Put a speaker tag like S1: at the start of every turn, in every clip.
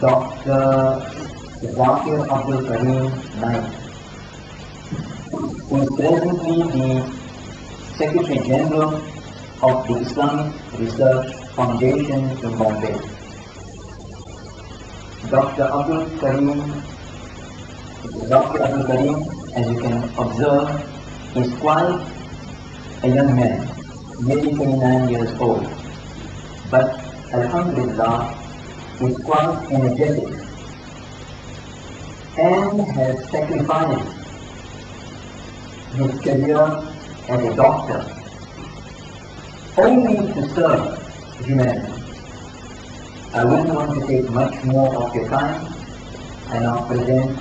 S1: Dr. Zakir Abdul Karim Naik, who is presently the Secretary General of the Islamic Research Foundation in Bombay. Dr. Abdul Karim, as you can observe, is quite a young man, nearly 29 years old, but Alhamdulillah is quite energetic and has sacrificed his career as a doctor only to serve humanity. I wouldn't want to take much more of your time. I now present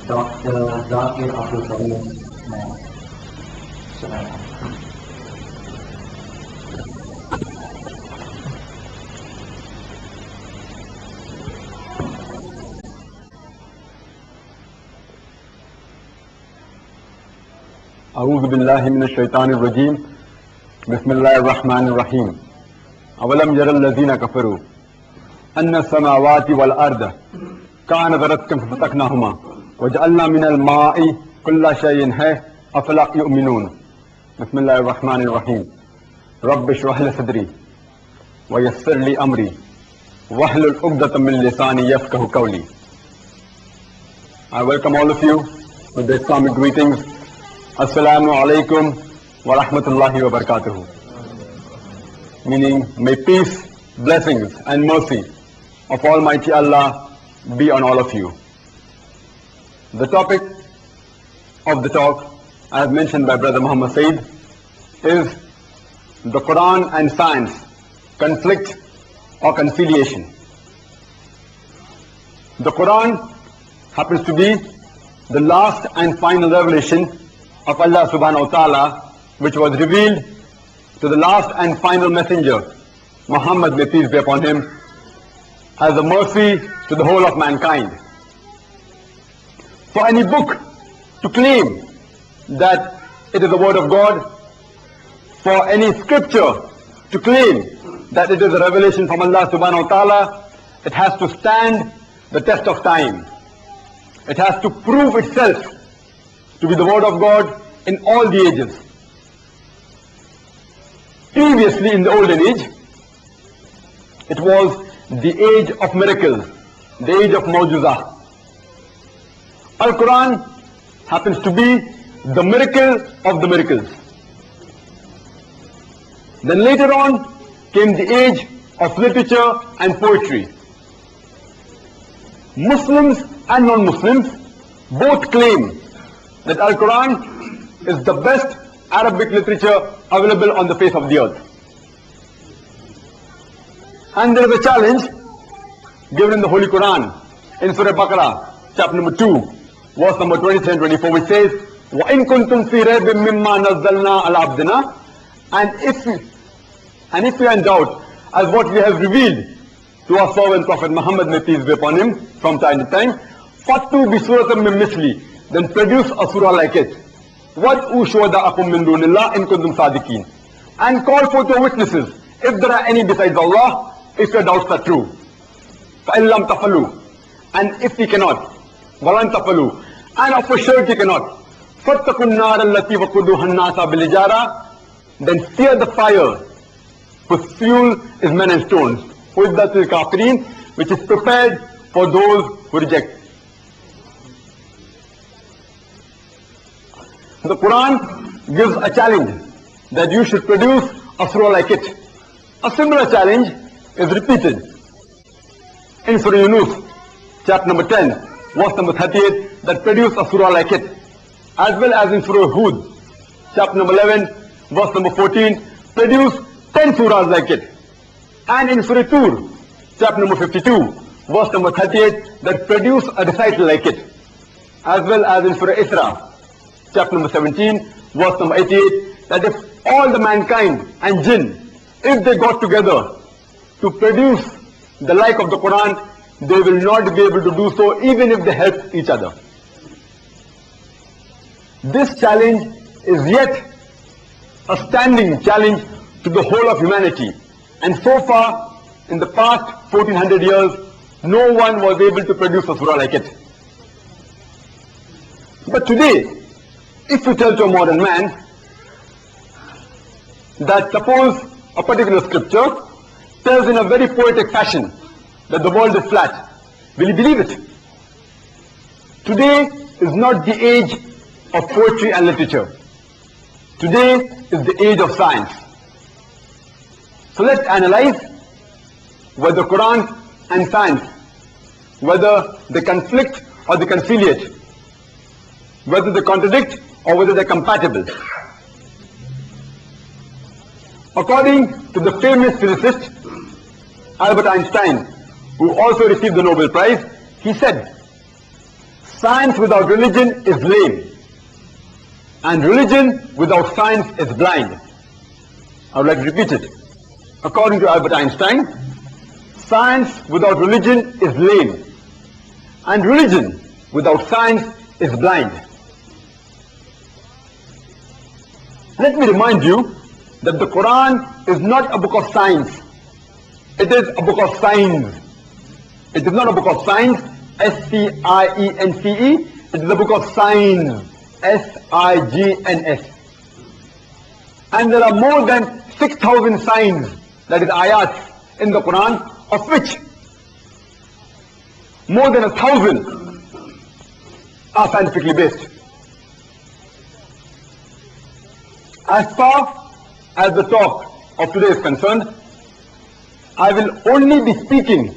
S1: Dr. Zakir Abdul Karim Naik.
S2: أعوذ بالله من الشيطان الرجيم بسم الله الرحمن الرحيم أولم ير الذين كفروا أن السماوات والأرض كانتا رتقا ففتقناهما وجعلنا من الماء كل شيء حي أفلا يؤمنون بسم الله الرحمن الرحيم رب اشرح لي صدري ويسر لي أمري واحلل عقدة من لساني يفقهوا قولي. I welcome all of you with the Islamic greetings. Assalamu alaikum wa rahmatullahi wa barakatuhu. Meaning, may peace, blessings and mercy of Almighty Allah be on all of you. The topic of the talk, as mentioned by Brother Muhammad Said, is the Quran and science, conflict or conciliation. The Quran happens to be the last and final revelation of Allah subhanahu wa ta'ala, which was revealed to the last and final messenger, Muhammad, may peace be upon him, as a mercy to the whole of mankind. For any book to claim that it is the word of God, for any scripture to claim that it is a revelation from Allah subhanahu wa ta'ala, it has to stand the test of time. It has to prove itself to be the word of God in all the ages. Previously, in the olden age, it was the age of miracles, the age of Mawjuzah. Al-Quran happens to be the miracle of the miracles. Then later on came the age of literature and poetry. Muslims and non-Muslims both claim that Al-Quran is the best Arabic literature available on the face of the earth. And there is a challenge given in the Holy Quran in Surah Baqarah, chapter number 2, verse number 23 and 24, which says, وَإِن كُنْتُمْ فِي رَيْبٍ مِّمَّا نَزَّلْنَا عَلَى عَبْدِنَا, and if you are in doubt as what we have revealed to our servant Prophet Muhammad, may peace be upon him, from time to time, فَأْتُوا بِسُورَةٍ مِّن مِثْلِهِ, then produce a surah like it. وَادْعُوا شُهَدَاءَكُم مِّن دُونِ اللَّهِ إِن كُنتُمْ صَادِقِينَ, and call forth your witnesses, if there are any besides Allah, if your doubts are true. فَإِن لَمْ تَفَلُوا, and if you cannot, وَلَن تَفَلُوا, and for sure you cannot, فَاتَّقُوا النَّارَ الَّتِي وَقُودُهَا النَّاسَ بِالْحِجَارَةِ, then fear the fire whose fuel is men and stones, أُعِدَّتْ لِلْكَافِرِينَ, which is prepared for those who reject. The Quran gives a challenge that you should produce a surah like it. A similar challenge is repeated in Surah Yunus, chapter number 10, verse number 38, that produce a surah like it. As well as in Surah Hud, chapter number 11, verse number 14, produce 10 surahs like it. And in Surah Tur, chapter number 52, verse number 38, that produce a recital like it. As well as in Surah Isra, chapter number 17, verse number 88, that if all the mankind and jinn, if they got together to produce the like of the Quran, they will not be able to do so even if they help each other. This challenge is yet a standing challenge to the whole of humanity. And so far, in the past 1400 years, no one was able to produce a surah like it. But today, if you tell to a modern man that suppose a particular scripture tells in a very poetic fashion that the world is flat, will he believe it? Today is not the age of poetry and literature. Today is the age of science. So let's analyze whether Quran and science, whether they conflict or they conciliate, whether they contradict or whether they're compatible. According to the famous physicist Albert Einstein, who also received the Nobel Prize, he said, "Science without religion is lame, and religion without science is blind." I would like to repeat it. According to Albert Einstein, science without religion is lame, and religion without science is blind. Let me remind you that the Quran is not a book of science. It is a book of signs. It is not a book of science, S-C-I-E-N-C-E. It is a book of signs, S-I-G-N-S. And there are more than 6,000 signs, that is ayats, in the Quran, of which more than 1,000 are scientifically based. As far as the talk of today is concerned, I will only be speaking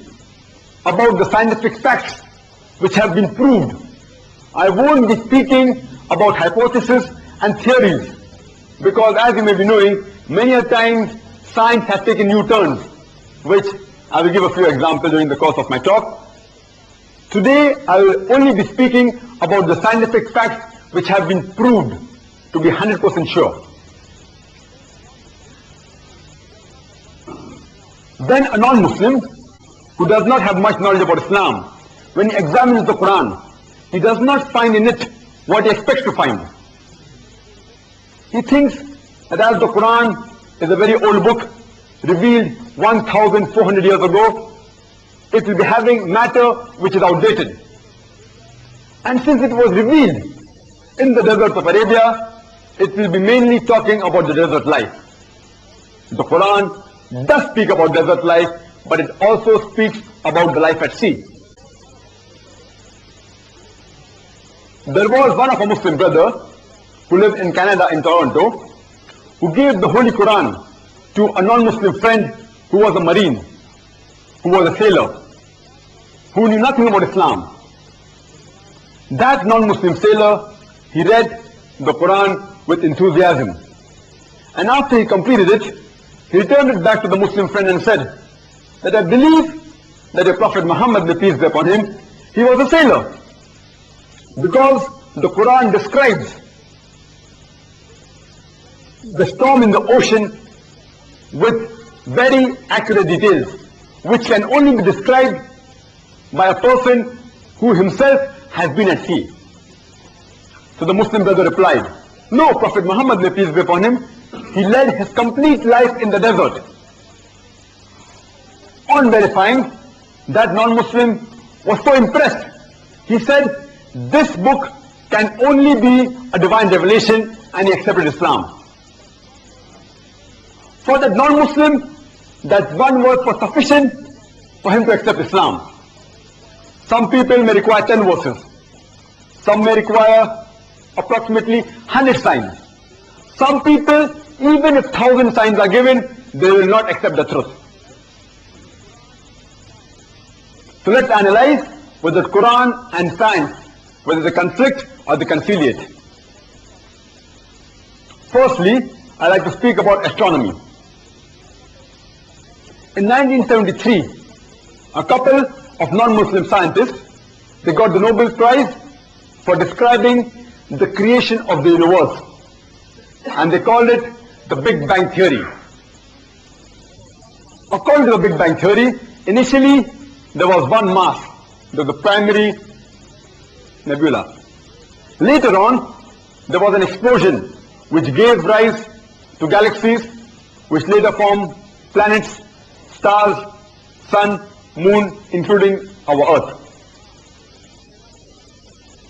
S2: about the scientific facts which have been proved. I won't be speaking about hypotheses and theories, because as you may be knowing, many a times science has taken new turns, which I will give a few examples during the course of my talk. Today I will only be speaking about the scientific facts which have been proved to be 100% sure. Then a non-Muslim who does not have much knowledge about Islam, when he examines the Quran, he does not find in it what he expects to find. He thinks that as the Quran is a very old book, revealed 1,400 years ago, it will be having matter which is outdated. And since it was revealed in the deserts of Arabia, it will be mainly talking about the desert life. The Quran does speak about desert life, but it also speaks about the life at sea. There was one of a Muslim brother who lived in Canada, in Toronto, who gave the Holy Quran to a non-Muslim friend who was a Marine, who was a sailor, who knew nothing about Islam. That non-Muslim sailor, he read the Quran with enthusiasm. And after he completed it, he returned it back to the Muslim friend and said that I believe that the Prophet Muhammad, may peace be upon him, he was a sailor, because the Quran describes the storm in the ocean with very accurate details, which can only be described by a person who himself has been at sea. So the Muslim brother replied, no, Prophet Muhammad, may peace be upon him, he led his complete life in the desert. On verifying, that non-Muslim was so impressed, he said, this book can only be a divine revelation, and he accepted Islam. For that non-Muslim, that one word was sufficient for him to accept Islam. Some people may require 10 verses. Some may require approximately 100 signs. Some people, even if 1,000 signs are given, they will not accept the truth. So let's analyze whether the Quran and science, whether they conflict or they conciliate. Firstly, I'd like to speak about astronomy. In 1973, a couple of non-Muslim scientists, they got the Nobel Prize for describing the creation of the universe, and they called it the Big Bang Theory. According to the Big Bang Theory, initially there was one mass, the primary nebula. Later on, there was an explosion which gave rise to galaxies, which later formed planets, stars, sun, moon, including our earth.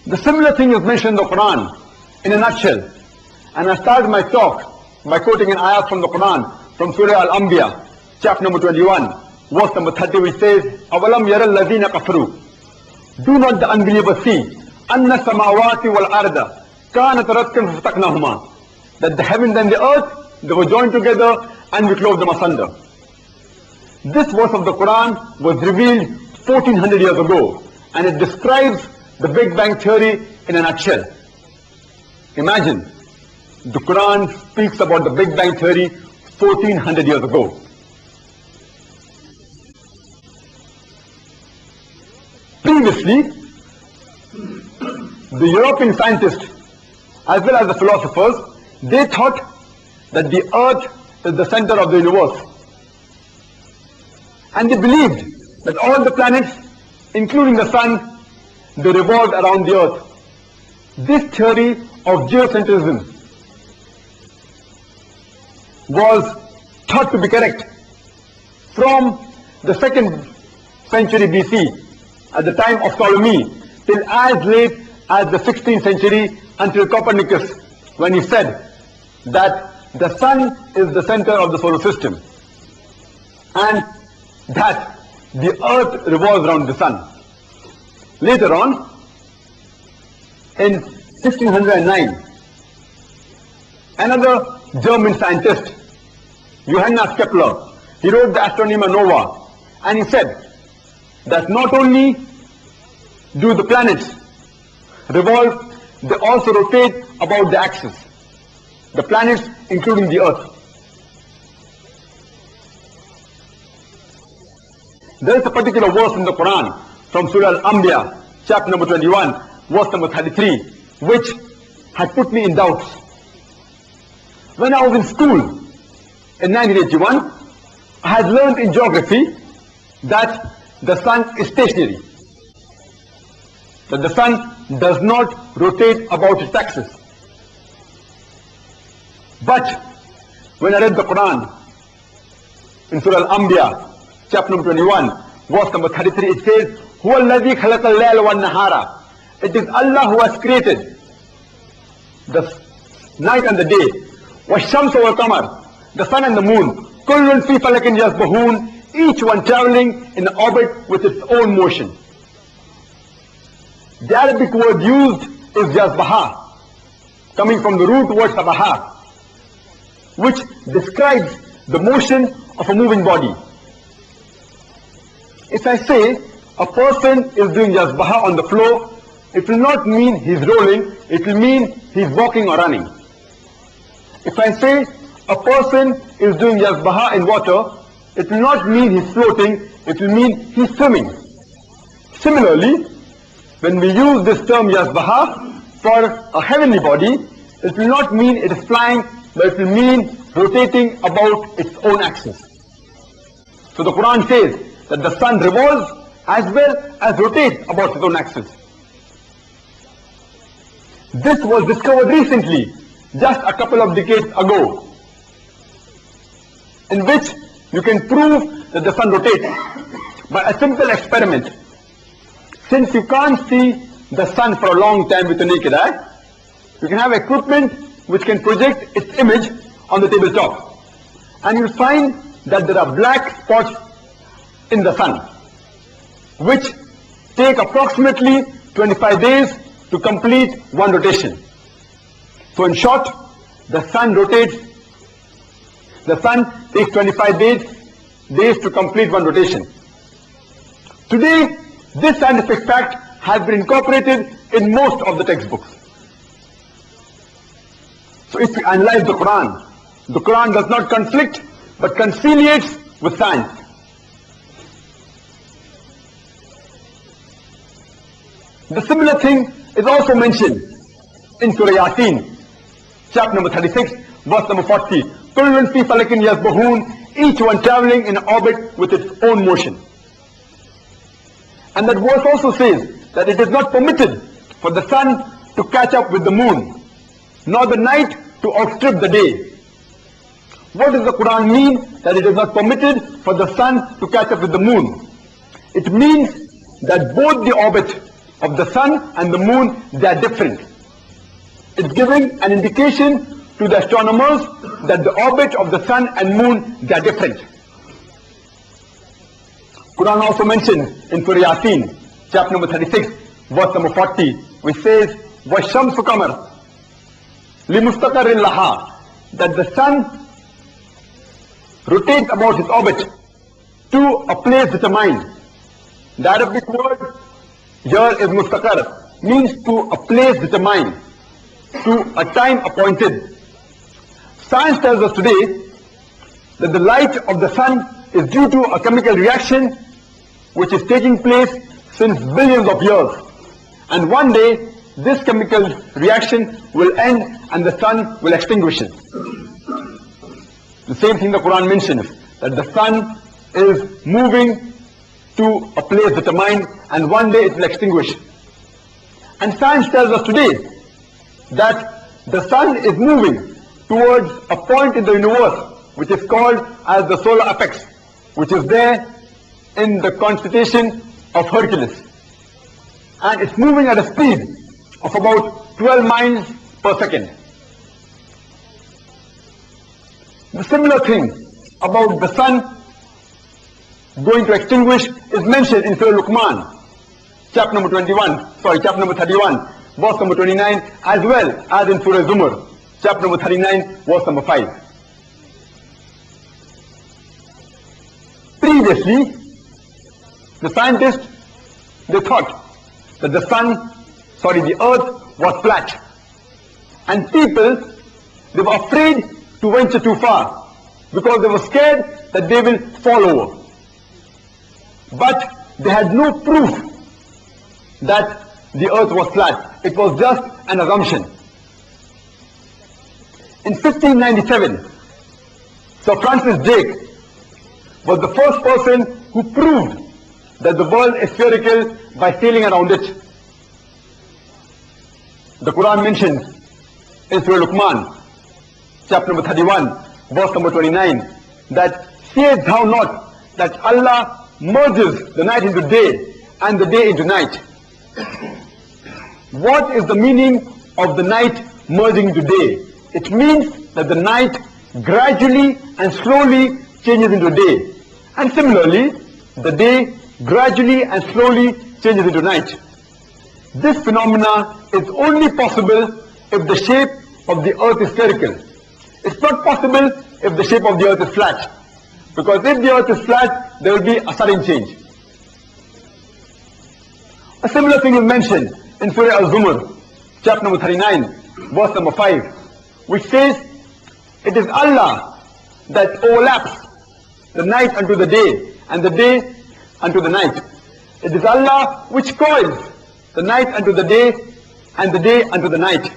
S2: The similar thing is mentioned in the Quran in a nutshell. And I start my talk by quoting an ayah from the Quran, from Surah Al-Anbiya, chapter number 21, verse number 30, which says, أَوَلَمْ يَرَ الَّذِينَ كَفَرُوا. Do not the unbelievers see, أَنَّ السَّمَاوَاتِ وَالْأَرْضَ كَانَتْ رَتْقًا فَفَتَقْنَاهُمَا. That the heavens and the earth, they were joined together and we closed them asunder. This verse of the Quran was revealed 1400 years ago, and it describes the Big Bang theory in a nutshell. Imagine, the Quran speaks about the Big Bang theory 1400 years ago. Previously, the European scientists as well as the philosophers, they thought that the earth is the center of the universe. And they believed that all the planets, including the sun, they revolved around the earth. This theory of geocentrism was thought to be correct from the 2nd century BC, at the time of Ptolemy, till as late as the 16th century, until Copernicus, when he said that the sun is the center of the solar system and that the earth revolves around the sun. Later on, in 1609, another German scientist, Johannes Kepler, he wrote the Astronomer Nova, and he said that not only do the planets revolve, they also rotate about the axis. The planets, including the earth. There is a particular verse in the Quran from Surah Al-Anbiya, chapter number 21, verse number 33, which had put me in doubts. When I was in school in 1981, I had learned in geography that the sun is stationary, that the sun does not rotate about its axis. But when I read the Quran in Surah Al-Anbiya, chapter number 21, verse number 33, it says, هُوَ الَّذِي خَلَقَ اللَّيْلَ وَالنَّهَارَ. It is Allah who has created the night and the day. وَالشَّمْسَ وَالْقَمَرَ, the sun and the moon. كُلٌّ فِي فَلَكٍ يَسْبَحُونَ, each one traveling in an orbit with its own motion. The Arabic word used is Yazbaha, coming from the root word Sabaha, which describes the motion of a moving body. If I say a person is doing Yazbaha on the floor, it will not mean he's rolling, it will mean he's walking or running. If I say a person is doing Yazbaha in water, it will not mean he's floating, it will mean he's swimming. Similarly, when we use this term Yazbaha for a heavenly body, it will not mean it is flying, but it will mean rotating about its own axis. So the Quran says that the sun revolves as well as rotates about its own axis. This was discovered recently, just a couple of decades ago, in which you can prove that the sun rotates by a simple experiment. Since you can't see the sun for a long time with the naked eye, you can have equipment which can project its image on the tabletop, and you'll find that there are black spots in the sun, which take approximately 25 days to complete one rotation. So in short, the sun rotates, the sun takes 25 days to complete one rotation. Today, this scientific fact has been incorporated in most of the textbooks. So if we analyze the Quran does not conflict but conciliates with science. The similar thing is also mentioned in Surah Yasin, chapter number 36, verse number 40. كُلٌّ فِي فَلَكٍ يَسْبَحُونَ, each one traveling in an orbit with its own motion. And that verse also says that it is not permitted for the sun to catch up with the moon, nor the night to outstrip the day. What does the Quran mean that it is not permitted for the sun to catch up with the moon? It means that both the orbit of the sun and the moon, they are different. It's giving an indication to the astronomers that the orbit of the sun and moon, they are different. Quran also mentions in Surah Yasin, chapter number 36, verse number 40, which says, وَالشَّمْسُ قَمَرٌ لِمُسْتَقَرٍ لَهَا, that the sun rotates about its orbit to a place determined. The Arabic word here is mustaqar, means to a place determined, to a time appointed. Science tells us today that the light of the sun is due to a chemical reaction which is taking place since billions of years. And one day, this chemical reaction will end and the sun will extinguish it. The same thing the Quran mentions, that the sun is moving to a place determined and one day it will extinguish. And science tells us today that the sun is moving towards a point in the universe which is called as the solar apex, which is there in the constellation of Hercules. And it's moving at a speed of about 12 miles per second. The similar thing about the sun going to extinguish is mentioned in Surah Luqman, chapter number 31, verse number 29, as well as in Surah Zumar, chapter number 39, verse number 5. Previously, the scientists, they thought that the earth was flat. And people, they were afraid to venture too far because they were scared that they will fall over. But they had no proof that the earth was flat. It was just an assumption. In 1597, Sir Francis Drake was the first person who proved that the world is spherical by sailing around it. The Quran mentions in Surah Luqman, chapter number 31, verse number 29, that sayest thou not that Allah merges the night into day and the day into night? What is the meaning of the night merging into day? It means that the night gradually and slowly changes into day. And similarly, the day gradually and slowly changes into night. This phenomena is only possible if the shape of the earth is spherical. It's not possible if the shape of the earth is flat. Because if the earth is flat, there will be a sudden change. A similar thing is mentioned in Surah Al-Zumar, chapter number 39, verse number 5, which says, it is Allah that overlaps the night unto the day, and the day unto the night. It is Allah which coils the night unto the day, and the day unto the night.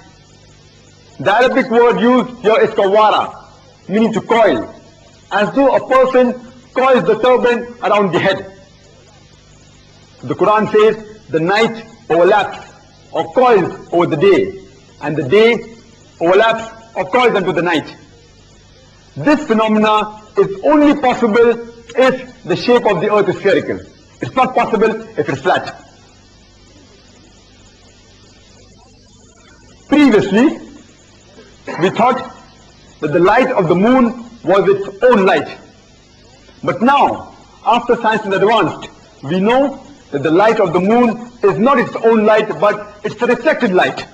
S2: The Arabic word used here is kawara, meaning to coil, as though a person coils the turban around the head. The Quran says the night overlaps or coils over the day, and the day overlaps or coils unto the night. This phenomena is only possible if the shape of the earth is spherical. It's not possible if it's flat. Previously, we thought that the light of the moon was its own light. But now, after science is advanced, we know that the light of the moon is not its own light, but it's a reflected light.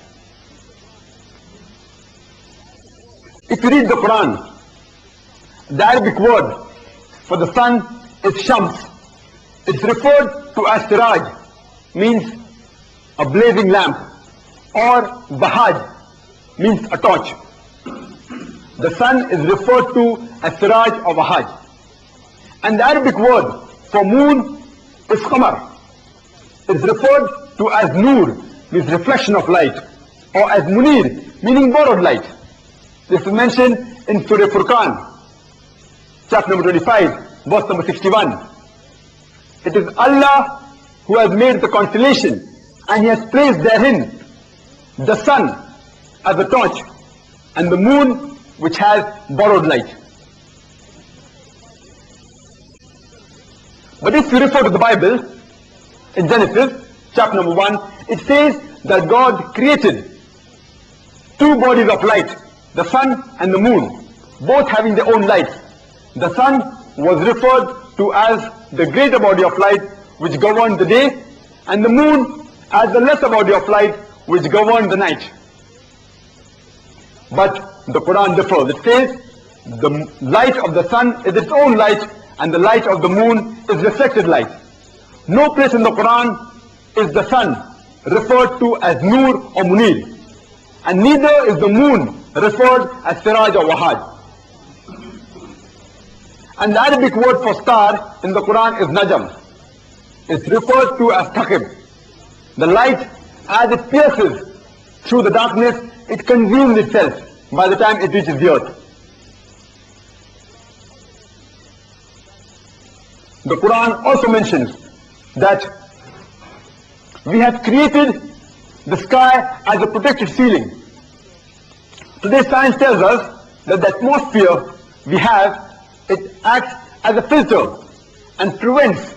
S2: If you read the Quran, the Arabic word for the sun is Shams. It's referred to as Siraj, means a blazing lamp, or Bahaj, means a torch. The sun is referred to as Siraj or Bahaj. And the Arabic word for moon is Qamar. It's referred to as Noor, means reflection of light, or as Munir, meaning borrowed light. This is mentioned in Surah Furqan, chapter number 25, verse number 61. It is Allah who has made the constellation, and He has placed therein the sun as a torch, and the moon which has borrowed light. But if you refer to the Bible, In Genesis, chapter number 1, it says that God created two bodies of light, the sun and the moon, both having their own light. The sun was referred to as the greater body of light which governed the day, and the moon as the lesser body of light which governed the night. But the Quran differs. It says the light of the sun is its own light and the light of the moon is reflected light. No place in the Quran is the sun referred to as Nur or Munir, and neither is the moon referred as Siraj or Wahad. And the Arabic word for star in the Quran is Najm. It's referred to as Thaqib. The light, as it pierces through the darkness, it consumes itself by the time it reaches the earth. The Quran also mentions that we have created the sky as a protected ceiling. Today science tells us that the atmosphere we have, it acts as a filter and prevents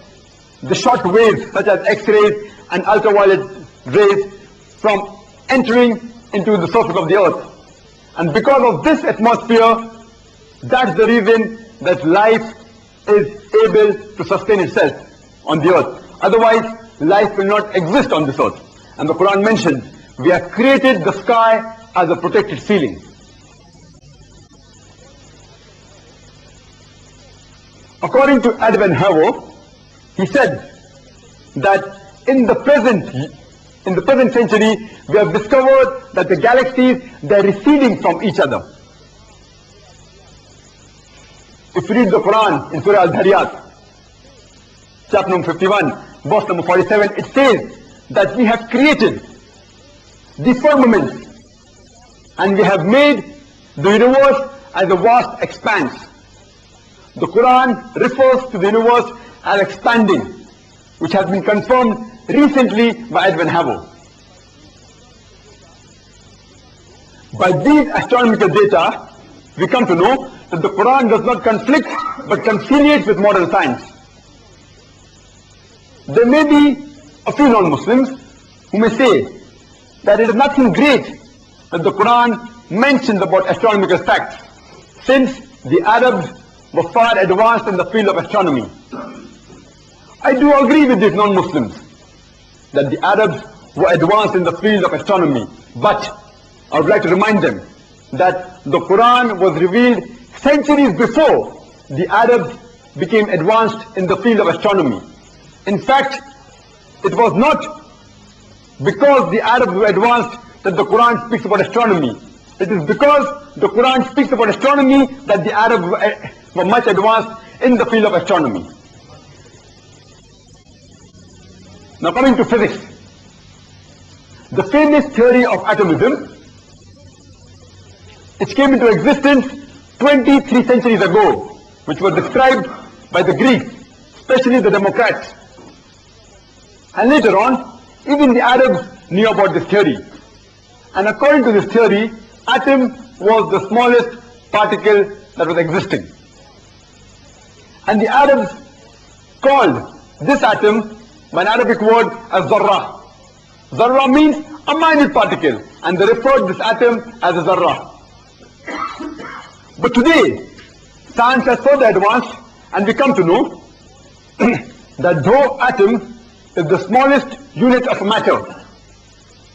S2: the short waves such as X-rays and ultraviolet rays from entering into the surface of the earth. And because of this atmosphere, that's the reason that life is able to sustain itself on the earth. Otherwise, life will not exist on this earth. And the Quran mentions, we have created the sky as a protected ceiling. According to Edwin Hubble, he said that in the present century, we have discovered that the galaxies, they're receding from each other. If you read the Quran in Surah Al-Dhariyat, chapter number 51, verse number 47, it says that we have created the firmament and we have made the universe as a vast expanse. The Quran refers to the universe as expanding, which has been confirmed recently by Edwin Hubble. By these astronomical data, we come to know that the Quran does not conflict but conciliates with modern science. There may be a few non-Muslims who may say that it is nothing great that the Quran mentions about astronomical facts, since the Arabs were far advanced in the field of astronomy. I do agree with these non-Muslims that the Arabs were advanced in the field of astronomy, but I would like to remind them that the Quran was revealed centuries before the Arabs became advanced in the field of astronomy. In fact, it was not because the Arabs were advanced that the Quran speaks about astronomy. It is because the Quran speaks about astronomy that the Arabs were much advanced in the field of astronomy. Now coming to physics, the famous theory of atomism, it came into existence 23 centuries ago, which was described by the Greeks, especially the Democrats. And later on, even the Arabs knew about this theory. And according to this theory, atom was the smallest particle that was existing. And the Arabs called this atom by an Arabic word as zarra. Zarra means a minute particle, and they referred this atom as a zarra. But today, science has further advanced, and we come to know that though atom is the smallest unit of matter,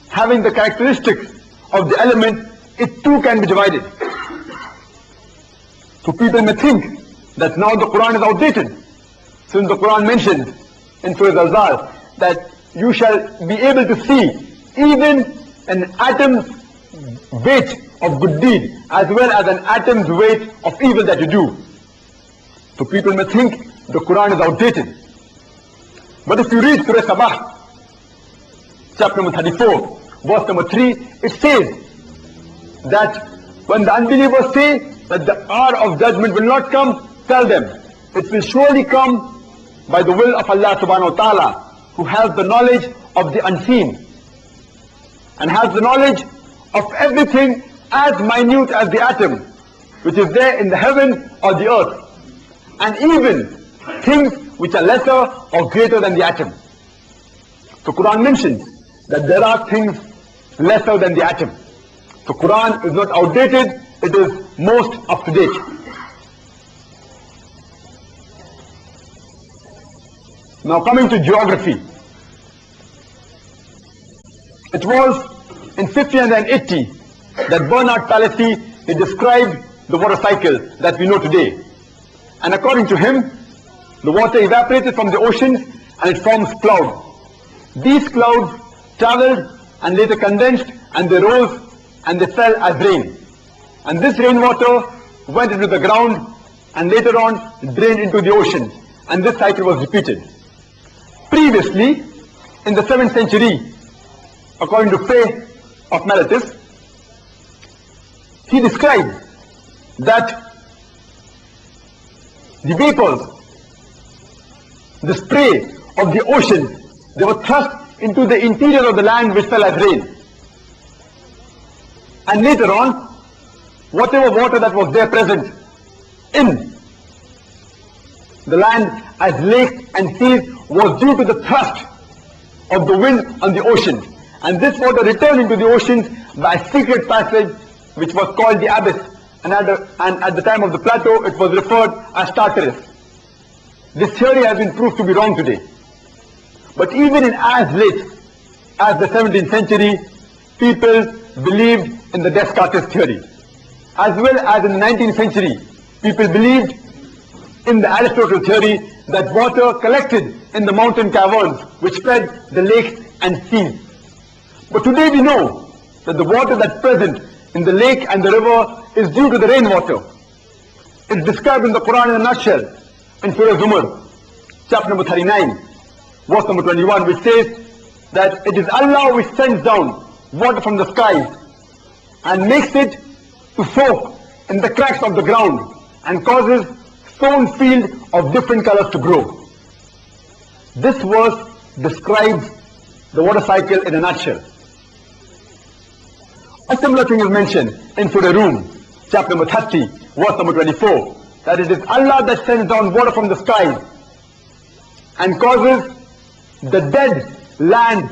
S2: having the characteristics of the element, it too can be divided. So people may think that now the Quran is outdated, since the Quran mentions in Surah Al-Zalzal that you shall be able to see even an atom's weight of good deed as well as an atom's weight of evil that you do. So people may think the Quran is outdated. But if you read Surah Sabah, chapter number 34, verse number 3, it says that when the unbelievers say that the hour of judgment will not come, tell them, it will surely come by the will of Allah subhanahu wa ta'ala, who has the knowledge of the unseen and has the knowledge of everything as minute as the atom which is there in the heaven or the earth, and even things which are lesser or greater than the atom. So Quran mentions that there are things lesser than the atom. So Quran is not outdated, it is most up to date. Now coming to geography. It was in 1580 that Bernard Palissy he described the water cycle that we know today. And according to him, the water evaporated from the oceans and it forms clouds. These clouds traveled and later condensed and they rose and they fell as rain. And this rainwater went into the ground and later on drained into the ocean. And this cycle was repeated. Previously, in the 7th century, according to Fay of Miletus, he described that the vapors, the spray of the ocean, they were thrust into the interior of the land which fell as rain. And later on, whatever water that was there present in the land as lakes and seas was due to the thrust of the wind on the ocean. And this water returned into the oceans by a secret passage which was called the abyss. And at the time of the Plato, it was referred as Tartarus. This theory has been proved to be wrong today. But even in as late as the 17th century, people believed in the Descartes theory. As well as in the 19th century, people believed in the Aristotle theory that water collected in the mountain caverns which fed the lakes and seas. But today we know that the water that's present in the lake and the river is due to the rainwater. It's described in the Quran in a nutshell in Surah Zumar, chapter number 39, verse number 21, which says that it is Allah which sends down water from the skies and makes it to soak in the cracks of the ground and causes sown field of different colors to grow. This verse describes the water cycle in a nutshell. A similar thing is mentioned in Surah Rum, chapter number 30, verse number 24, that it is Allah that sends down water from the skies and causes the dead land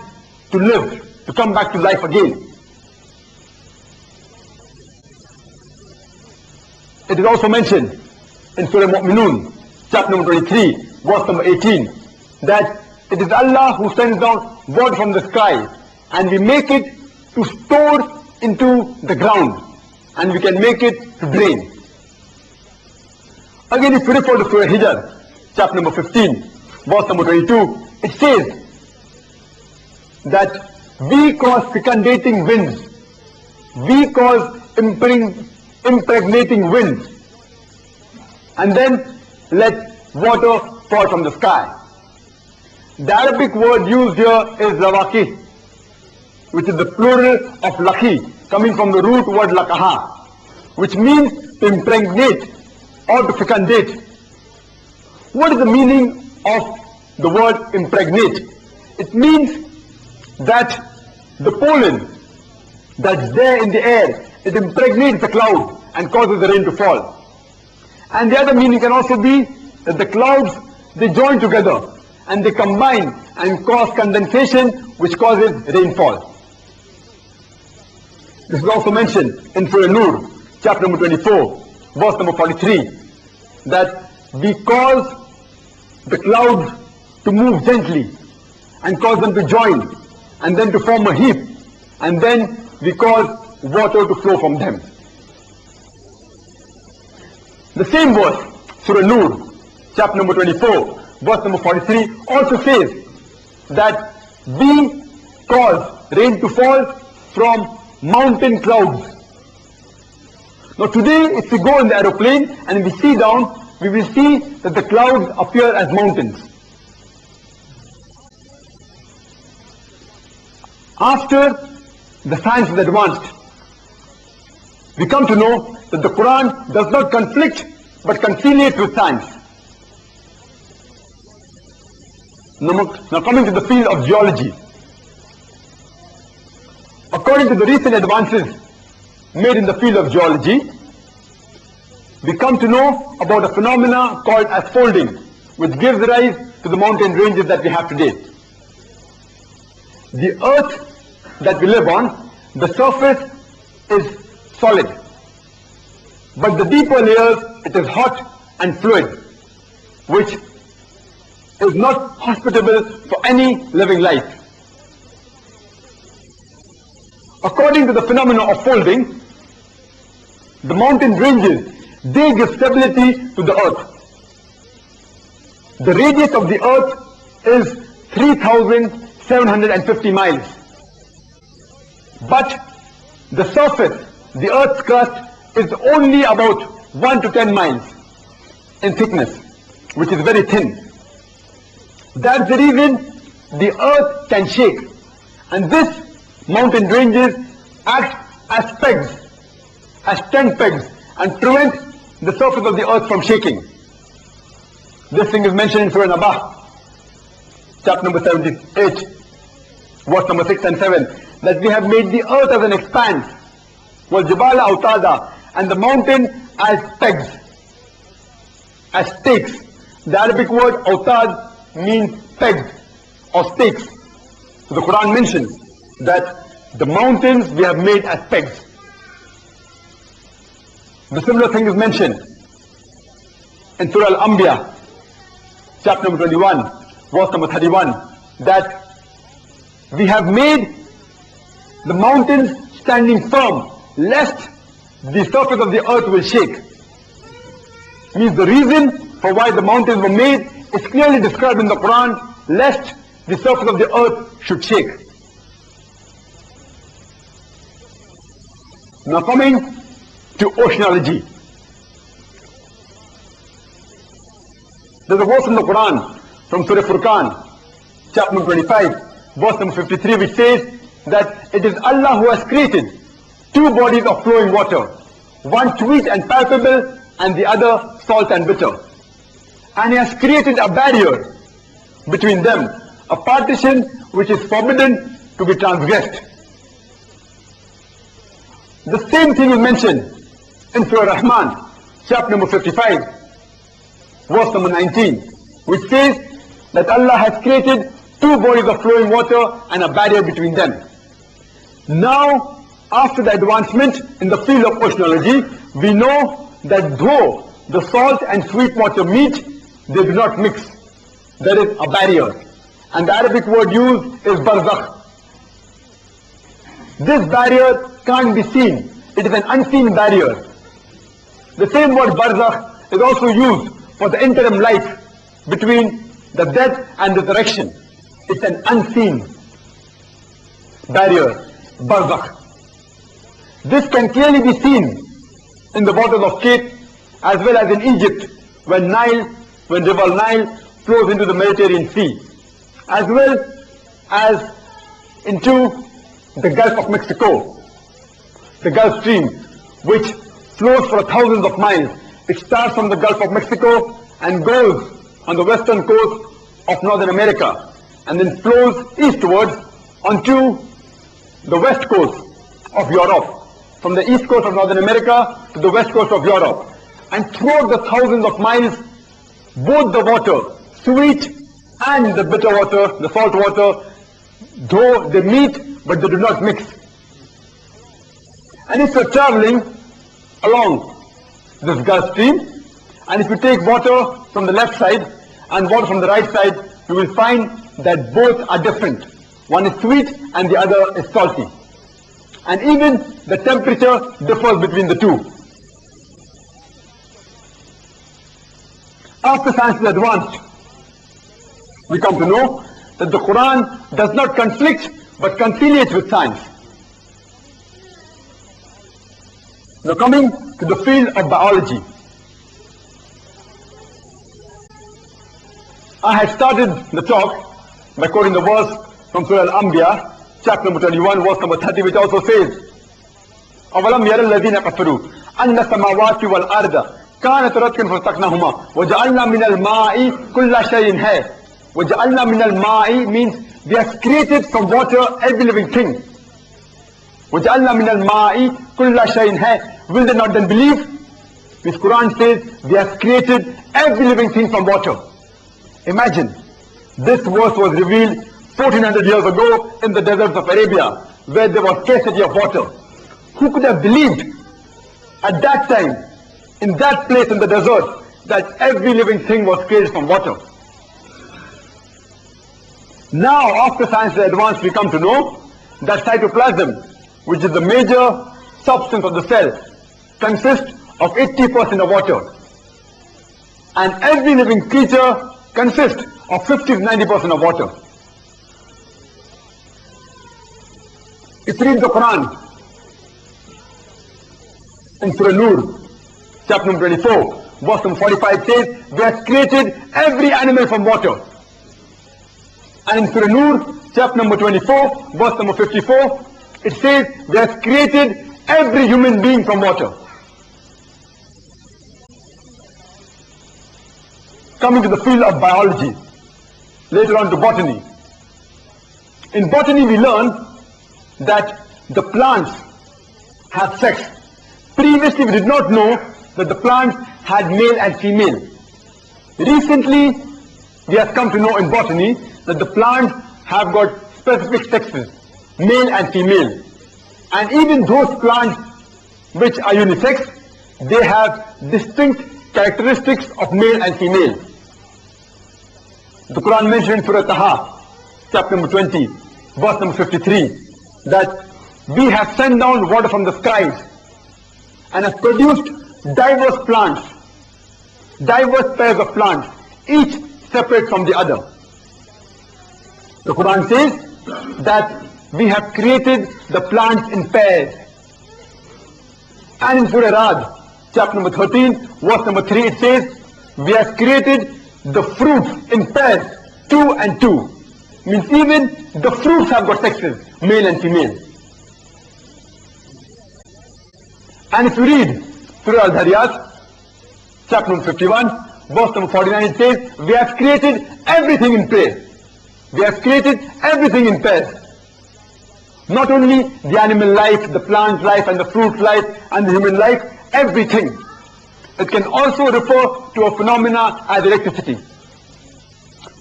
S2: to live, to come back to life again. It is also mentioned in Surah Mu'minun, chapter number 23, verse number 18, that it is Allah who sends down water from the sky and we make it to store into the ground and we can make it to drain. Again, if you refer to Surah Hijr, chapter number 15, verse number 22, it says that we cause fecundating winds, we cause impregnating winds, and then let water fall from the sky. The Arabic word used here is rawaki, which is the plural of laki, coming from the root word lakaha, which means to impregnate or to fecundate. What is the meaning of the word impregnate? It means that the pollen that's there in the air, it impregnates the cloud and causes the rain to fall. And the other meaning can also be that the clouds, they join together and they combine and cause condensation which causes rainfall. This is also mentioned in Surah Nur, chapter number 24, verse number 43, that we cause the clouds to move gently and cause them to join and then to form a heap, and then we cause water to flow from them. The same verse, Surah Nur, chapter number 24, verse number 43, also says that we cause rain to fall from mountain clouds. Now today, if we go in the aeroplane and we see down, we will see that the clouds appear as mountains. After the science is advanced, we come to know that the Quran does not conflict but conciliates with science. Now coming to the field of geology. According to the recent advances made in the field of geology, we come to know about a phenomena called as folding, which gives rise to the mountain ranges that we have today. the earth that we live on, the surface is solid. But the deeper layers, it is hot and fluid, which is not hospitable for any living life. According to the phenomenon of folding, the mountain ranges, they give stability to the earth. The radius of the earth is 3,750 miles. But the surface, the earth's crust, is only about 1 to 10 miles in thickness, which is very thin. That's the reason the earth can shake. And this mountain ranges act as pegs, as tent pegs, and prevent the surface of the earth from shaking. This thing is mentioned in Surah Naba, chapter number 78, verse number 6 and 7, that we have made the earth as an expanse, وَالْجِبَالَ أَوْتَادًا, and the mountain as pegs, as stakes. The Arabic word awtad means pegs or stakes. So the Quran mentions that the mountains we have made as pegs. The similar thing is mentioned in Surah Al-Anbiya, chapter number 21, verse number 31, that we have made the mountains standing firm, lest the surface of the earth will shake. Means the reason for why the mountains were made is clearly described in the Quran, lest the surface of the earth should shake. Now coming to oceanology. There's a verse in the Quran from Surah Furqan, chapter number 25, verse number 53, which says that it is Allah who has created two bodies of flowing water, one sweet and palpable and the other salt and bitter. And He has created a barrier between them, a partition which is forbidden to be transgressed. The same thing is mentioned in Surah Rahman, chapter number 55, verse number 19, which says that Allah has created two bodies of flowing water and a barrier between them. Now, after the advancement in the field of oceanology, we know that though the salt and sweet water meet, they do not mix. There is a barrier. And the Arabic word used is barzakh. This barrier can't be seen. It is an unseen barrier. The same word barzakh is also used for the interim life between the death and resurrection. It's an unseen barrier, barzakh. This can clearly be seen in the waters of Crete as well as in Egypt when River Nile flows into the Mediterranean Sea, as well as into the Gulf of Mexico, the Gulf Stream, which flows for thousands of miles. It starts from the Gulf of Mexico and goes on the western coast of Northern America and then flows eastwards onto the west coast of Europe, from the east coast of Northern America to the west coast of Europe. And throughout the thousands of miles, both the water, sweet and the bitter water, the salt water, though they meet, but they do not mix. And if you're traveling along this Gulf Stream, and if you take water from the left side and water from the right side, you will find that both are different. One is sweet and the other is salty. And even the temperature differs between the two. After science is advanced, we come to know that the Quran does not conflict but conciliates with science. Now coming to the field of biology. I had started the talk by quoting the verse from Surah Al-Anbiya, chapter number 21, verse number 30, which also says, أَوَلَمْ يَرَ الَّذِينَ كَفَرُوا أَنَّ السَّمَاوَاتِ وَالْأَرْضَ كَانَتْ رَتْقًا فَفَتَقْنَاهُمَا وَجَعَلْنَا مِنَ الْمَاءِ كُلَّ شَيْءٍ حَيٍّ. وَجَعَلْنَا مِنَ الْمَاءِ means we have created from water every living thing. وَجَعَلْنَا مِنَ الْمَاءِ كُلَّ شَيْءٍ حَيٍّ. Will they not then believe? This Quran says we have created every living thing from water. Imagine, this verse was revealed 1400 years ago in the deserts of Arabia, where there was scarcity of water. Who could have believed at that time, in that place in the desert, that every living thing was created from water? Now, after science has advanced, we come to know that cytoplasm, which is the major substance of the cell, consists of 80% of water. And every living creature consists of 50 to 90% of water. If you read the Quran, in Surah Nur, chapter number 24, verse number 45 says, we have created every animal from water. And in Surah Nur, chapter number 24, verse number 54, it says, we have created every human being from water. Coming to the field of biology, later on to botany. In botany we learn that the plants have sex. Previously we did not know that the plants had male and female. Recently we have come to know in botany that the plants have got specific sexes, male and female. And even those plants which are unisex, they have distinct characteristics of male and female. The Quran mentioned in Surah Taha, chapter number 20, verse number 53, that we have sent down water from the skies and have produced diverse plants, diverse pairs of plants, each separate from the other. The Quran says that we have created the plants in pairs. And in Surah Ra'd, chapter number 13, verse number 3, it says, we have created the fruits in pairs, 2 and 2. Means even the fruits have got sexes, male and female. And if you read Surah Al-Dhariyat, chapter number 51, verse number 49, it says, we have created everything in pairs. We have created everything in pairs. Not only the animal life, the plant life, and the fruit life, and the human life, everything. It can also refer to a phenomena as electricity.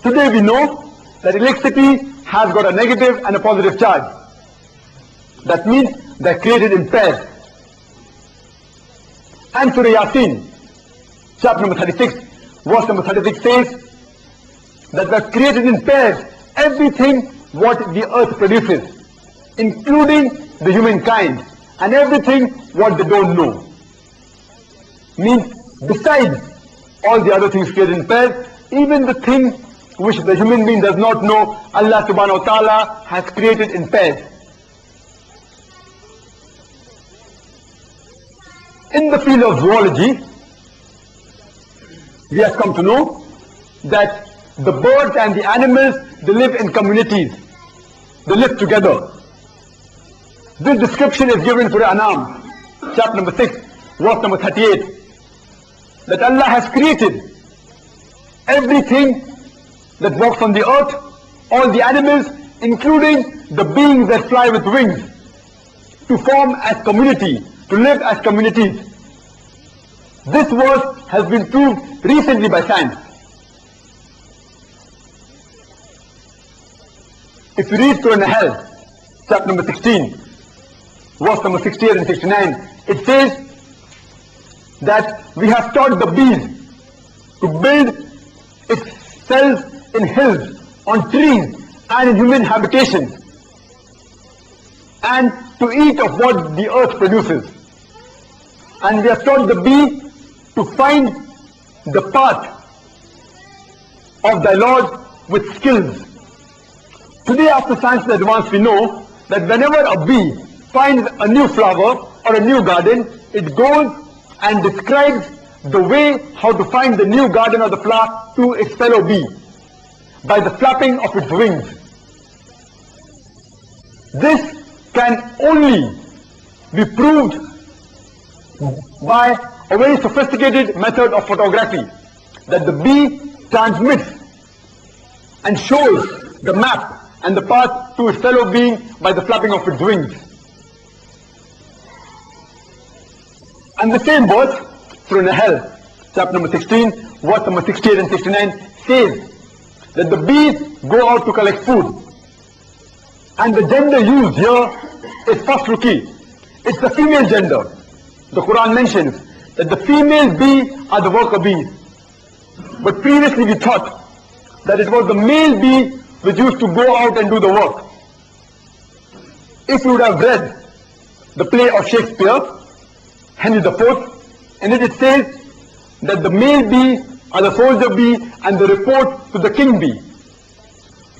S2: Today we know that electricity has got a negative and a positive charge. That means they are created in pairs. And Surah Yasin, chapter number 36, verse number 36 says that they are created in pairs everything what the earth produces, including the humankind, and everything what they don't know. Means besides all the other things created in pairs, even the thing which the human being does not know, Allah subhanahu wa ta'ala has created in pairs. In the field of zoology, we have come to know that the birds and the animals, they live in communities. They live together. This description is given in Surah An'am, chapter number 6, verse number 38. That Allah has created everything that walks on the earth, all the animals, including the beings that fly with wings, to form as community, to live as communities. This verse has been proved recently by science. If you read Surah Nahl, chapter number 16, verse number 68 and 69, it says that we have taught the bees to build its cells in hills, on trees, and in human habitations, and to eat of what the earth produces. And we have taught the bee to find the path of thy Lord with skills. Today, after science has advanced, we know that whenever a bee finds a new flower or a new garden, it goes and describes the way how to find the new garden or the flower to its fellow bee by the flapping of its wings. This can only be proved by a very sophisticated method of photography, that the bee transmits and shows the map and the path to its fellow being by the flapping of its wings. And the same verse, Surah Nahl, chapter number 16, verse number 68 and 69, says that the bees go out to collect food, And the gender used here is first rookie. It's the female gender. The Quran mentions that the female bee are the worker bees. But previously we thought that it was the male bee which used to go out and do the work. If you would have read the play of Shakespeare, Henry IV, in it says that the male bee are the soldier bee and they report to the king bee.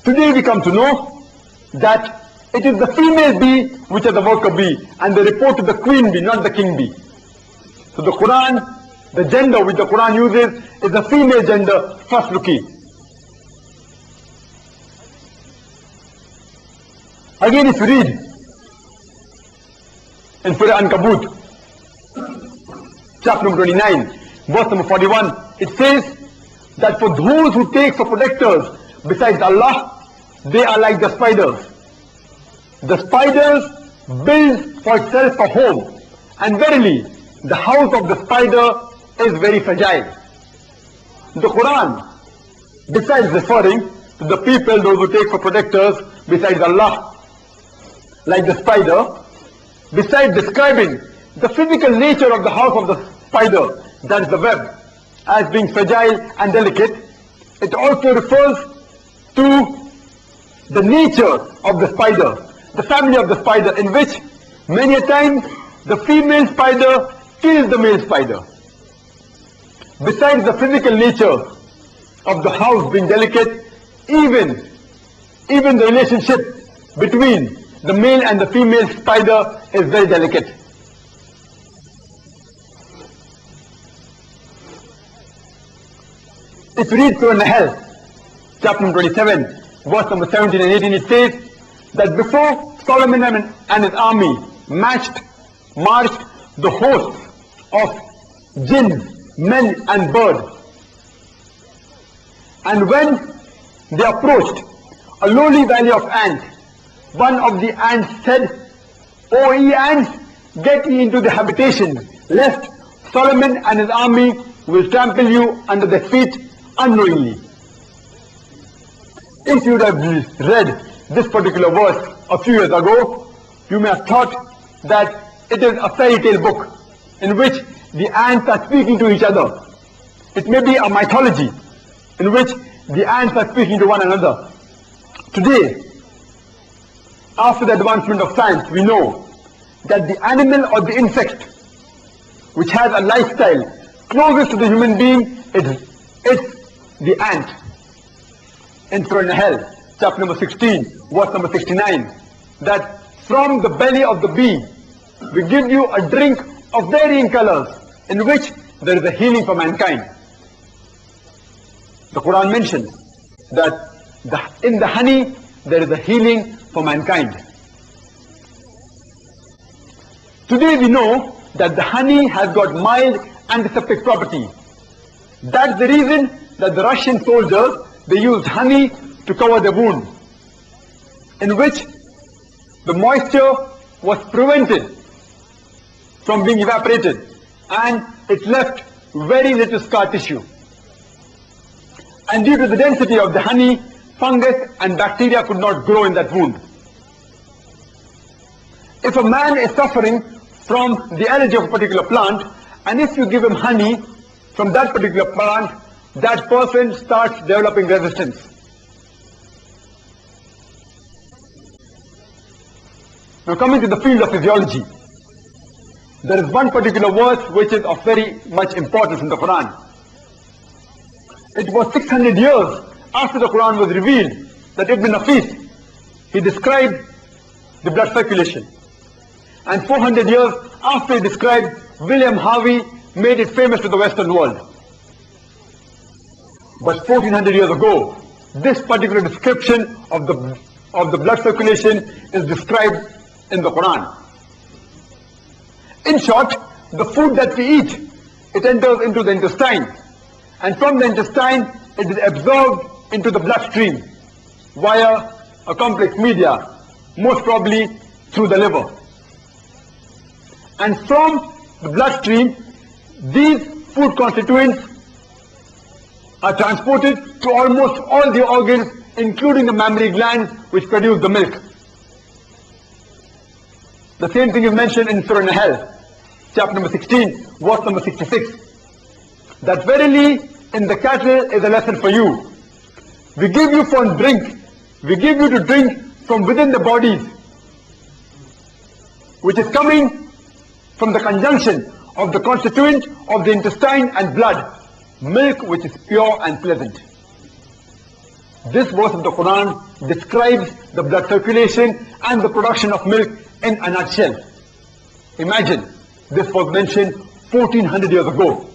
S2: Today we come to know that it is the female bee which are the worker bee and they report to the queen bee, not the king bee. So the Quran, the gender which the Quran uses is the female gender, first rookie. Again, if you read in Surah Ankabut, chapter number 29, verse number 41, it says that for those who take for protectors besides Allah, they are like the spiders. The spiders build for itself a home, and verily, the house of the spider is very fragile. The Quran, besides referring to the people, those who take for protectors besides Allah, like the spider, besides describing the physical nature of the house of the spider, that is the web, as being fragile and delicate, it also refers to the nature of the spider, the family of the spider, in which many a time the female spider kills the male spider. Besides the physical nature of the house being delicate, even the relationship between the male and the female spider is very delicate. If you read Surah Nahl, chapter number 27, verse number 17 and 18, it says that before Solomon and his army marched the hosts of jinn, men and birds. And when they approached a lowly valley of ants, one of the ants said, "O ye ants, get ye into the habitation, lest Solomon and his army will trample you under their feet unknowingly." If you would have read this particular verse a few years ago, you may have thought that it is a fairy tale book in which the ants are speaking to each other. It may be a mythology in which the ants are speaking to one another. Today, after the advancement of science, we know that the animal or the insect which has a lifestyle closest to the human being is the ant. In Surah Nahl, chapter number 16, verse number 69, that from the belly of the bee we give you a drink of varying colors in which there is a healing for mankind. The Quran mentions that in the honey there is a healing for mankind. Today we know that the honey has got mild antiseptic property. That's the reason that the Russian soldiers, they used honey to cover their wound, in which the moisture was prevented from being evaporated and it left very little scar tissue. And due to the density of the honey, fungus and bacteria could not grow in that wound. If a man is suffering from the allergy of a particular plant, and if you give him honey from that particular plant, that person starts developing resistance. Now coming to the field of physiology, there is one particular verse which is of very much importance in the Quran. It was 600 years after the Quran was revealed that Ibn Nafis, he described the blood circulation. And 400 years after he described, William Harvey made it famous to the Western world. But 1400 years ago, this particular description of the blood circulation is described in the Quran. In short, the food that we eat, it enters into the intestine, and from the intestine it is absorbed into the bloodstream via a complex media, most probably through the liver. And from the bloodstream, these food constituents are transported to almost all the organs, including the mammary glands which produce the milk. The same thing is mentioned in Surah Nahl, chapter number 16, verse number 66. That verily in the cattle is a lesson for you. We give you for drink. We give you to drink from within the bodies, which is coming from the conjunction of the constituent of the intestine and blood, milk which is pure and pleasant. This verse of the Quran describes the blood circulation and the production of milk in a nutshell. Imagine, this was mentioned 1400 years ago.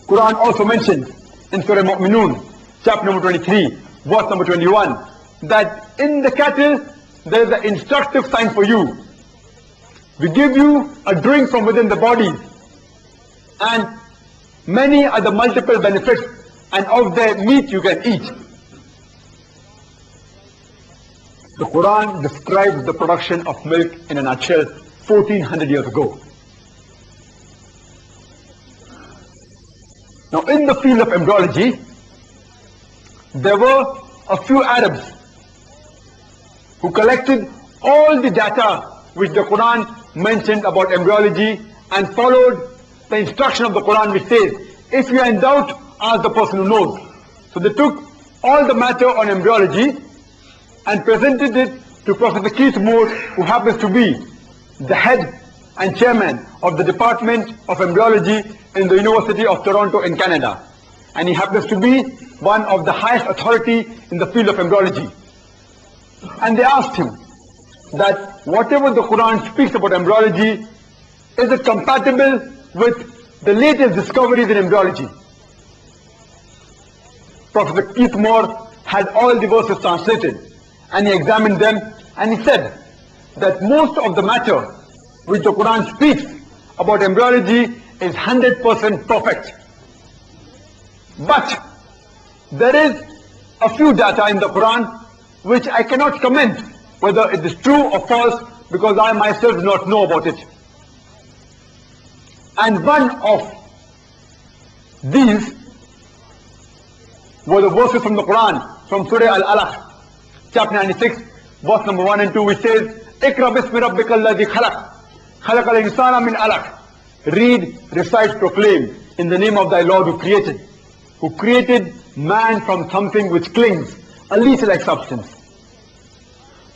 S2: Quran also mentions in Surah Mu'minun, chapter number 23, verse number 21, that in the cattle there is an instructive sign for you. We give you a drink from within the bodies, and many are the multiple benefits, and of their meat you can eat. The Quran describes the production of milk in a nutshell 1400 years ago. Now in the field of embryology, there were a few Arabs who collected all the data which the Quran mentioned about embryology and followed the instruction of the Quran, which says, if you are in doubt, ask the person who knows. So they took all the matter on embryology and presented it to Professor Keith Moore, who happens to be the head and chairman of the Department of Embryology in the University of Toronto in Canada. And he happens to be one of the highest authority in the field of embryology. And they asked him that whatever the Quran speaks about embryology, is it compatible with the latest discoveries in embryology? Professor Keith Moore had all the verses translated, and he examined them, and he said that most of the matter which the Quran speaks about embryology is 100% perfect. But there is a few data in the Quran which I cannot comment whether it is true or false, because I myself do not know about it. And one of these were the verses from the Quran, from Surah Al-Alaq, chapter 96, verse number 1 and 2, which says, Iqra bismi rabbika alladhi khalaq, khalaq al-insana min alaq. Read, recite, proclaim in the name of thy Lord who created man from something which clings, a leech-like substance.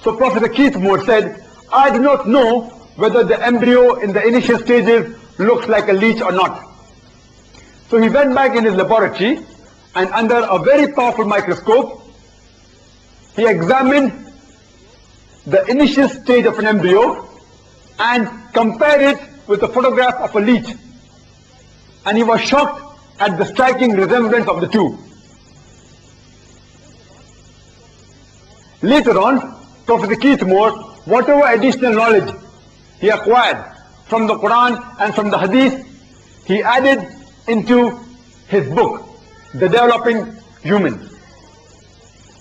S2: So Professor Keith Moore said, I do not know whether the embryo in the initial stages looks like a leech or not. So he went back in his laboratory, and under a very powerful microscope, he examined the initial stage of an embryo and compared it with a photograph of a leech. And he was shocked at the striking resemblance of the two. Later on, Professor Keith Moore, whatever additional knowledge he acquired from the Quran and from the Hadith, he added into his book, The Developing Human.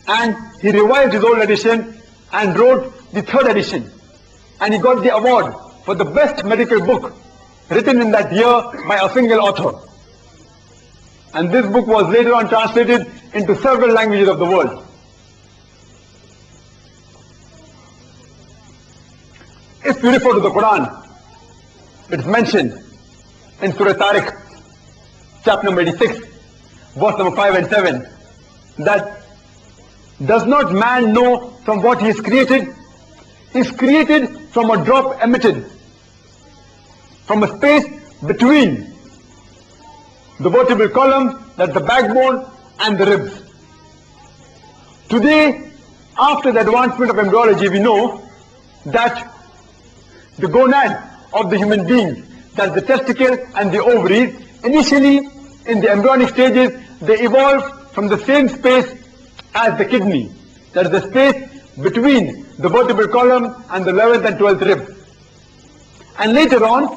S2: And he revised his old edition and wrote the third edition. And he got the award for the best medical book written in that year by a single author. And this book was later on translated into several languages of the world. If you refer to the Quran, it is mentioned in Surah Tariq, chapter number 86, verse number 5 and 7, that does not man know from what he is created? He is created from a drop emitted from a space between the vertebral column, that's the backbone, and the ribs. Today, after the advancement of embryology, we know that the gonad of the human being, that's the testicle and the ovaries, initially in the embryonic stages, they evolved from the same space as the kidney, that is the space between the vertebral column and the 11th and 12th rib. And later on,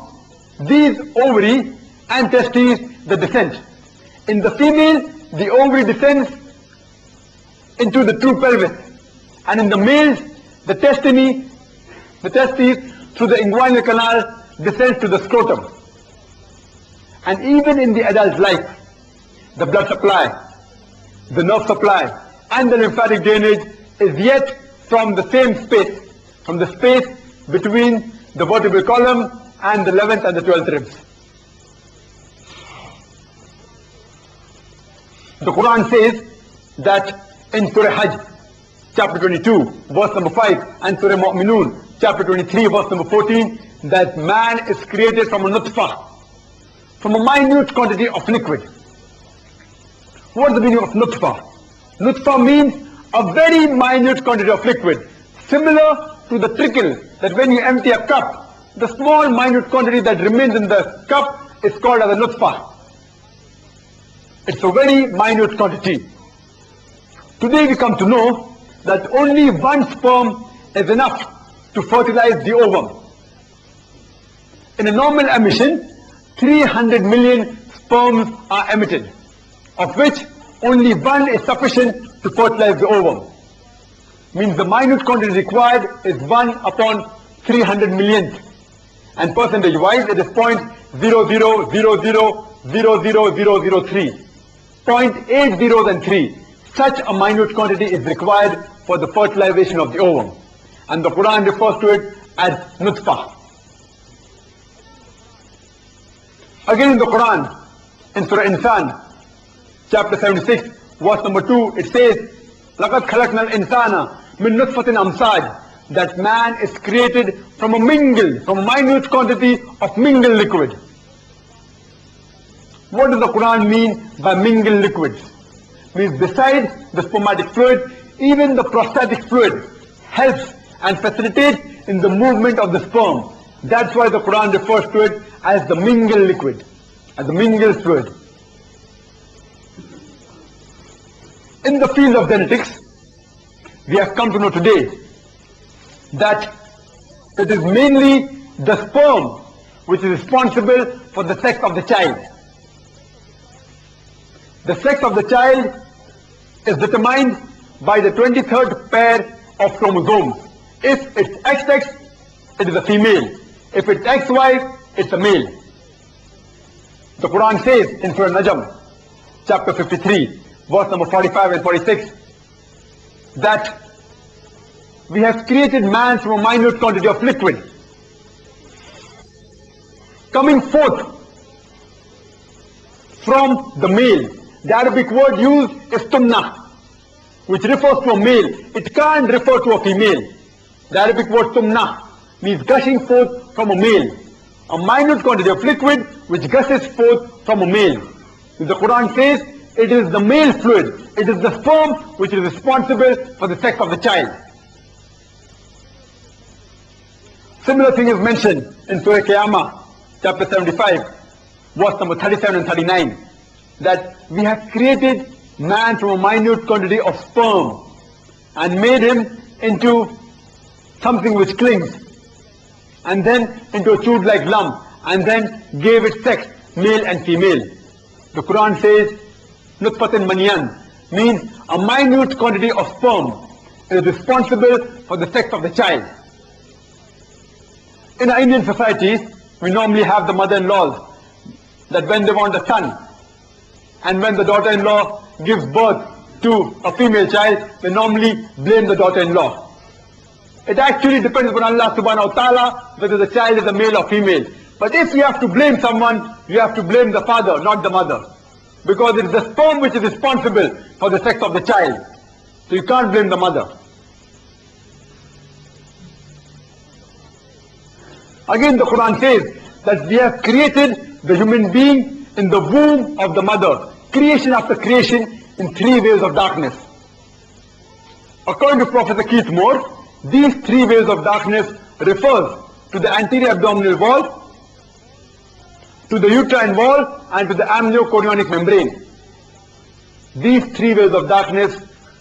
S2: these ovary and testes, they descend. In the female, the ovary descends into the true pelvis, and in the males, the testes through the inguinal canal descends to the scrotum. And even in the adult life, the blood supply, the nerve supply, and the lymphatic drainage is yet from the same space. from the space between the vertebral column and the 11th and the 12th ribs. The Quran says that in Surah Hajj, chapter 22, verse number 5, and Surah Mu'minun, chapter 23, verse number 14, that man is created from a nutfah, from a minute quantity of liquid. What is the meaning of nutfah? Nutfah means a very minute quantity of liquid, similar to the trickle that when you empty a cup, the small minute quantity that remains in the cup is called as a nutfah. It's a very minute quantity. Today we come to know that only one sperm is enough to fertilize the ovum. In a normal emission, 300 million sperms are emitted, of which only one is sufficient to fertilize the ovum. Means the minute quantity required is 1 upon 300 millionth, and percentage wise it is 0.000000003. 0.8003. Such a minute quantity is required for the fertilization of the ovum, and the Quran refers to it as nutfah. Again in the Quran, in Surah Insan, chapter 76, verse number 2, it says, لَقَدْ خَلَقْنَا الْإِنسَانَ مِنْ نُطْفَةٍ أَمْسَاجٍ, that man is created from a minute quantity of mingled liquid. What does the Quran mean by mingled liquids? Means besides the spermatic fluid, even the prostatic fluid helps and facilitates in the movement of the sperm. That's why the Quran refers to it as the mingled liquid, as the mingled fluid. In the field of genetics, we have come to know today that it is mainly the sperm which is responsible for the sex of the child. The sex of the child is determined by the 23rd pair of chromosomes. If it's XX, it is a female. If it's XY, it's a male. The Quran says in Surah Najm, chapter 53, verse number 45 and 46, that we have created man from a minute quantity of liquid, coming forth from the male. The Arabic word used is tumna, which refers to a male. It can't refer to a female. The Arabic word tumna means gushing forth from a male. A minute quantity of liquid which gushes forth from a male. The Quran says it is the male fluid, it is the sperm which is responsible for the sex of the child. Similar thing is mentioned in Surah Qiyamah, chapter 75, verse number 37 and 39, that we have created man from a minute quantity of sperm and made him into something which clings, and then into a chewed-like lump, and then gave it sex, male and female. The Quran says, Nutfatin Maniyan, means a minute quantity of sperm is responsible for the sex of the child. In our Indian societies, we normally have the mother-in-laws that when they want a son, and when the daughter-in-law gives birth to a female child, they normally blame the daughter-in-law. It actually depends upon Allah subhanahu wa ta'ala whether the child is a male or female. But if you have to blame someone, you have to blame the father, not the mother. Because it is the sperm which is responsible for the sex of the child. So you can't blame the mother. Again the Quran says that we have created the human being in the womb of the mother. Creation after creation in 3 waves of darkness. According to Professor Keith Moore, these 3 waves of darkness refers to the anterior abdominal wall, to the uterine wall, and to the amniochorionic membrane. These 3 waves of darkness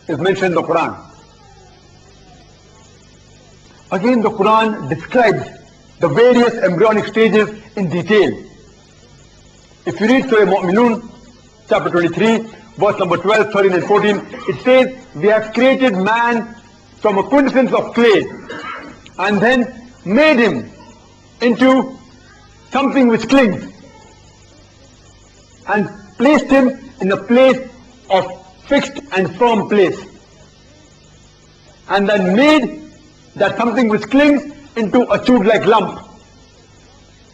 S2: is mentioned in the Quran. Again the Quran describes the various embryonic stages in detail. If you read Surah Mu'minun, chapter 23, verse number 12, 13 and 14, it says, we have created man from a quintessence of clay and then made him into something which clings and placed him in a place of fixed and firm place, and then made that something which clings into a chewed-like lump,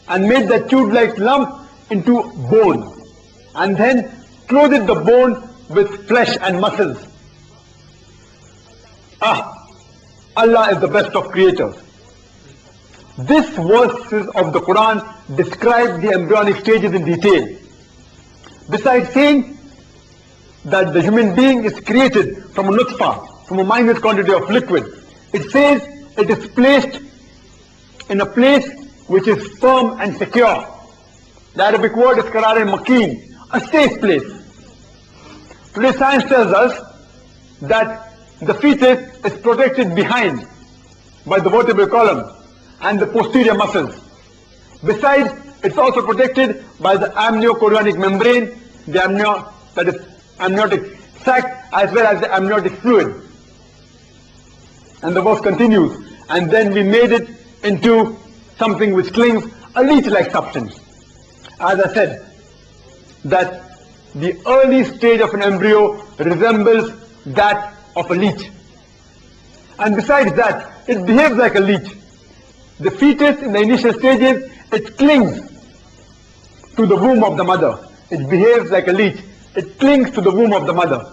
S2: and made that chewed-like lump into bone, and then clothed the bone with flesh and muscles. Allah is the best of creators. This verses of the Quran describe the embryonic stages in detail. Besides saying that the human being is created from a nutfa, from a minute quantity of liquid, it says it is placed in a place which is firm and secure. The Arabic word is qarar makin, a safe place. Today science tells us that the fetus is protected behind by the vertebral column and the posterior muscles. Besides, it's also protected by the amniochorionic membrane, that is amniotic sac, as well as the amniotic fluid. And the verse continues, and then we made it into something which clings, a leech-like substance. As I said, that the early stage of an embryo resembles that of a leech. And besides that, it behaves like a leech. The fetus in the initial stages, it clings to the womb of the mother. It behaves like a leech. It clings to the womb of the mother.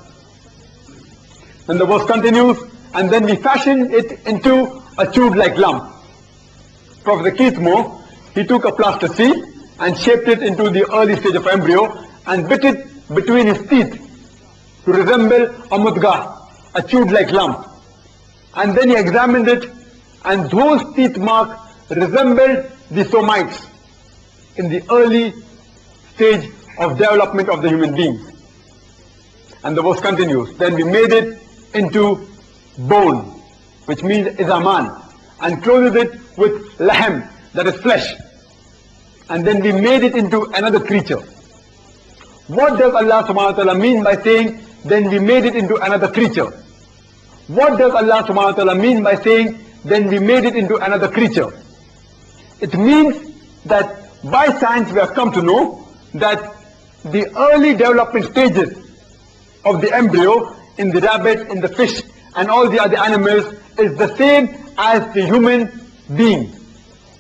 S2: And the verse continues, and then we fashion it into a chewed-like lump. Professor Keith Moore, he took a plasticine and shaped it into the early stage of embryo and bit it between his teeth to resemble a mudghah, a chewed-like lump. And then he examined it, and those teeth marks resembled the somites in the early stage of development of the human being. And the verse continues, then we made it into bone, which means izaman, and clothed it with lahm, that is flesh. And then we made it into another creature. What does Allah subhanahu wa ta'ala mean by saying, then we made it into another creature? What does Allah subhanahu wa ta'ala mean by saying, then we made it into another creature? It means that by science we have come to know that the early development stages of the embryo in the rabbit, in the fish, and all the other animals is the same as the human being.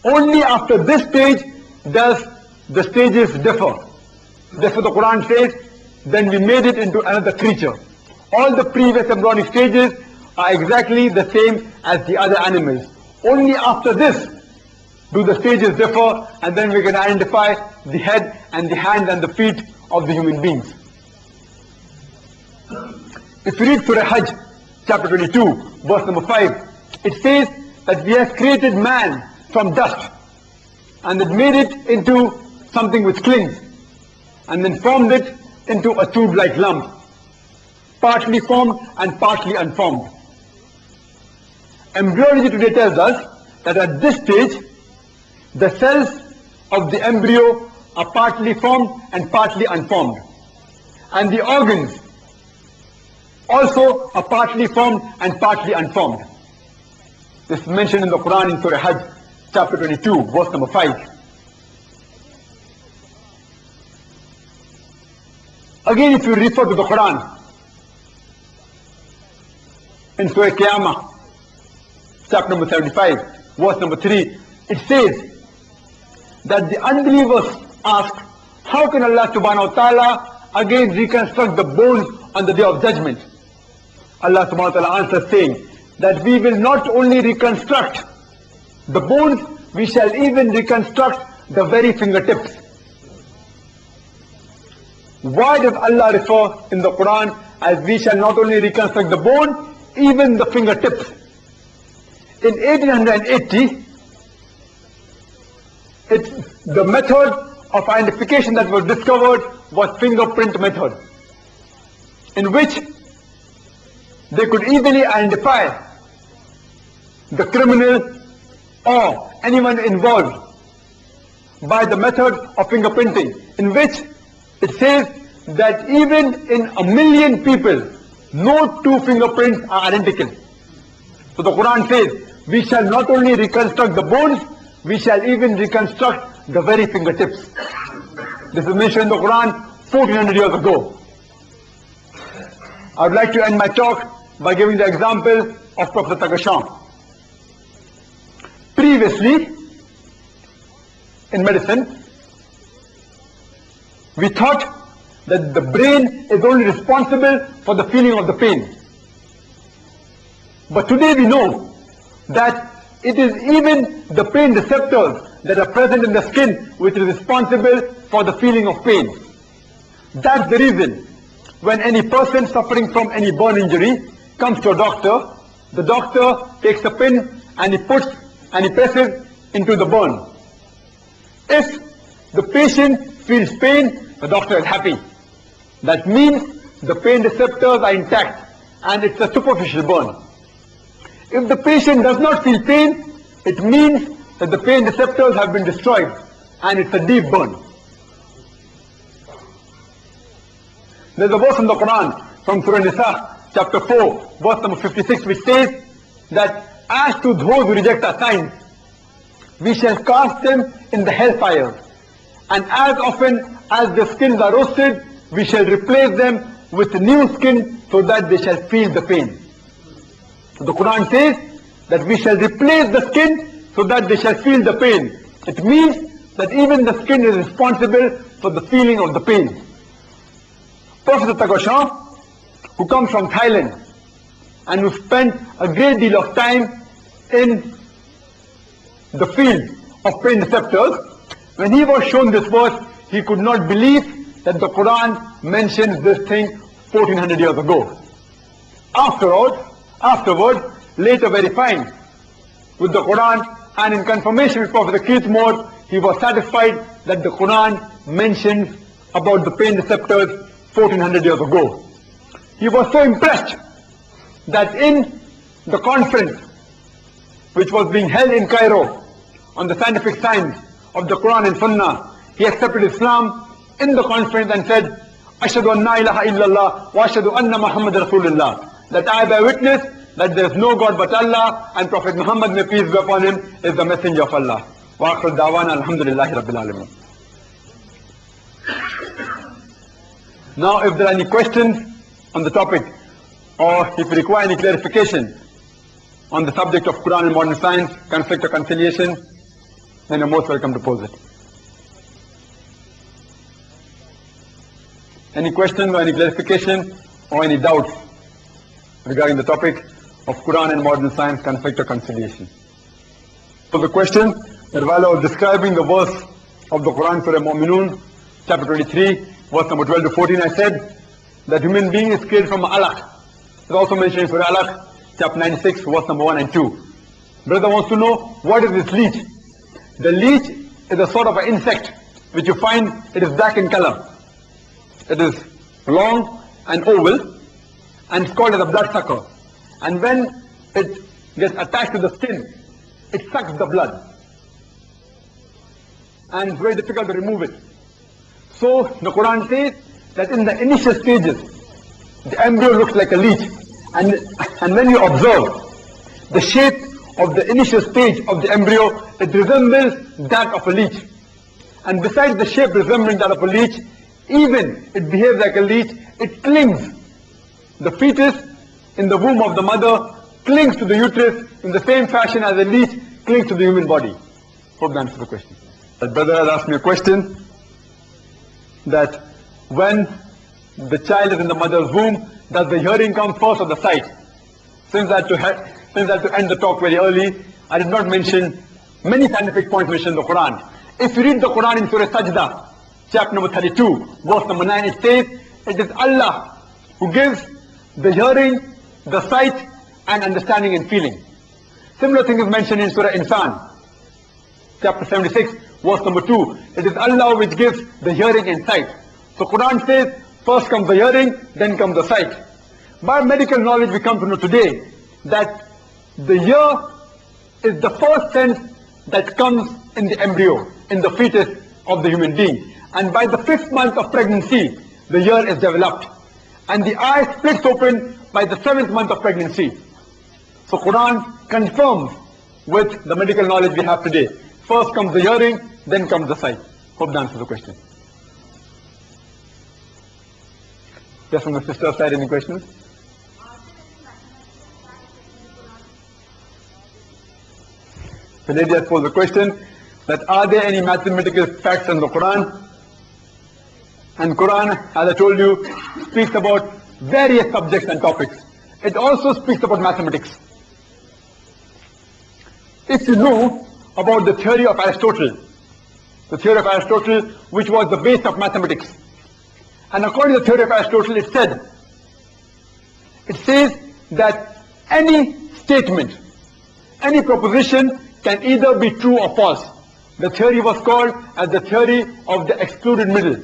S2: Only after this stage does the stages differ. Therefore the Quran says, then we made it into another creature. All the previous embryonic stages are exactly the same as the other animals. Only after this do the stages differ, and then we can identify the head and the hand and the feet of the human beings. If you read Surah Hajj, chapter 22, verse number 5, it says that we have created man from dust, and it made it into something which clings, and then formed it into a tube-like lump, partly formed and partly unformed. Embryology today tells us that at this stage, the cells of the embryo are partly formed and partly unformed, and the organs also are partly formed and partly unformed. This is mentioned in the Quran in Surah Hajj, chapter 22, verse number 5. Again, if you refer to the Quran, in Surah Qiyamah, chapter number 75, verse number 3, it says that the unbelievers ask, how can Allah subhanahu wa ta'ala again reconstruct the bones on the day of judgment? Allah subhanahu wa ta'ala answers saying that we will not only reconstruct the bones, we shall even reconstruct the very fingertips. Why does Allah refer in the Quran as we shall not only reconstruct the bone, even the fingertips? In 1880, the method of identification that was discovered was fingerprint method, in which they could easily identify the criminal or anyone involved by the method of fingerprinting, in which it says that even in 1 million people, no two fingerprints are identical. So the Quran says, we shall not only reconstruct the bones, we shall even reconstruct the very fingertips. This is mentioned in the Quran 1400 years ago. I would like to end my talk by giving the example of Professor Tagashan. Previously, in medicine, we thought that the brain is only responsible for the feeling of the pain. But today we know that it is even the pain receptors that are present in the skin which is responsible for the feeling of pain. That's the reason when any person suffering from any burn injury comes to a doctor, the doctor takes a pin and he presses into the burn. If the patient feels pain, the doctor is happy. That means the pain receptors are intact and it's a superficial burn. If the patient does not feel pain, it means that the pain receptors have been destroyed and it's a deep burn. There's a verse in the Quran from Surah Nisa, chapter 4, verse number 56, which says that as to those who reject our signs, we shall cast them in the hellfire, and as often as the skins are roasted, we shall replace them with new skin so that they shall feel the pain. The Quran says that we shall replace the skin so that they shall feel the pain. It means that even the skin is responsible for the feeling of the pain. Professor Takoshan, who comes from Thailand and who spent a great deal of time in the field of pain receptors, when he was shown this verse, he could not believe that the Quran mentions this thing 1400 years ago. Afterward, later verifying with the Quran and in confirmation with Prophet Keithmore, he was satisfied that the Quran mentions about the pain receptors 1400 years ago. He was so impressed that in the conference which was being held in Cairo on the scientific science of the Quran and Sunnah, he accepted Islam in the conference and said, Ashhadu an la ilaha illallah wa ashhadu anna Muhammad Rasulullah. That I bear witness that there is no God but Allah and Prophet Muhammad, may peace be upon him, is the messenger of Allah. Wa akhir da'wana alhamdulillahi rabbil alameen. Now if there are any questions on the topic, or if you require any clarification on the subject of Quran and modern science, conflict or conciliation, then you're most welcome to pose it. Any questions or any clarification or any doubts regarding the topic of Quran and modern science, conflict or conciliation? So the question that while I was describing the verse of the Quran, Surah Mu'minun, chapter 23, verse number 12 to 14, I said that human being is created from alaq. It's also mentioned in Surah Alaq, chapter 96, verse number 1 and 2. Brother wants to know, what is this leech? The leech is a sort of an insect which you find it is black in color. It is long and oval and it's called as a bloodsucker. And when it gets attached to the skin, it sucks the blood. And it's very difficult to remove it. So the Quran says that in the initial stages, the embryo looks like a leech. And when you observe the shape of the initial stage of the embryo, it resembles that of a leech. And besides the shape resembling that of a leech, even it behaves like a leech, it clings. The fetus in the womb of the mother clings to the uterus in the same fashion as a leech clings to the human body. Hope that answers the question. The brother has asked me a question that when the child is in the mother's womb, does the hearing come first or the sight? Since I had to end the talk very early, I did not mention many scientific points mentioned in the Quran. If you read the Quran in Surah Sajda, chapter number 32, verse number 9, it says, it is Allah who gives the hearing, the sight, and understanding and feeling. Similar thing is mentioned in Surah Insan, chapter 76, verse number 2. It is Allah which gives the hearing and sight. So Quran says, first comes the hearing, then comes the sight. By medical knowledge we come to know today that the ear is the first sense that comes in the embryo, in the fetus of the human being. And by the 5th month of pregnancy, the ear is developed. And the eye splits open by the 7th month of pregnancy. So Quran confirms with the medical knowledge we have today. First comes the hearing, then comes the sight. Hope that answers the question. Yes, from the sister side, any questions? The lady has posed the question that are there any mathematical facts in the Quran? And Quran, as I told you, speaks about various subjects and topics. It also speaks about mathematics. If you know about the theory of Aristotle, which was the base of mathematics, and according to the theory of Aristotle, it says that any statement, any proposition can either be true or false. The theory was called as the theory of the excluded middle.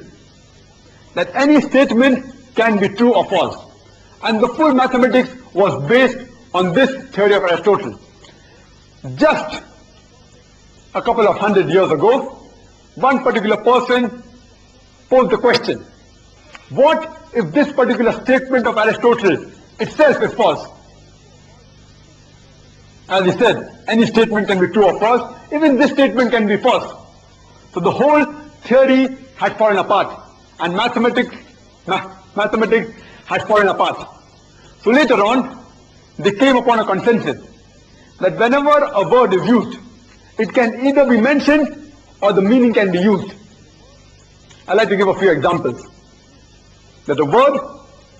S2: That any statement can be true or false. And the full mathematics was based on this theory of Aristotle. Just a couple of 100 years ago, one particular person posed the question, what if this particular statement of Aristotle itself is false? As he said, any statement can be true or false, even this statement can be false. So the whole theory had fallen apart, and mathematics had fallen apart. So later on, they came upon a consensus that whenever a word is used, it can either be mentioned or the meaning can be used. I'd like to give a few examples. That a word,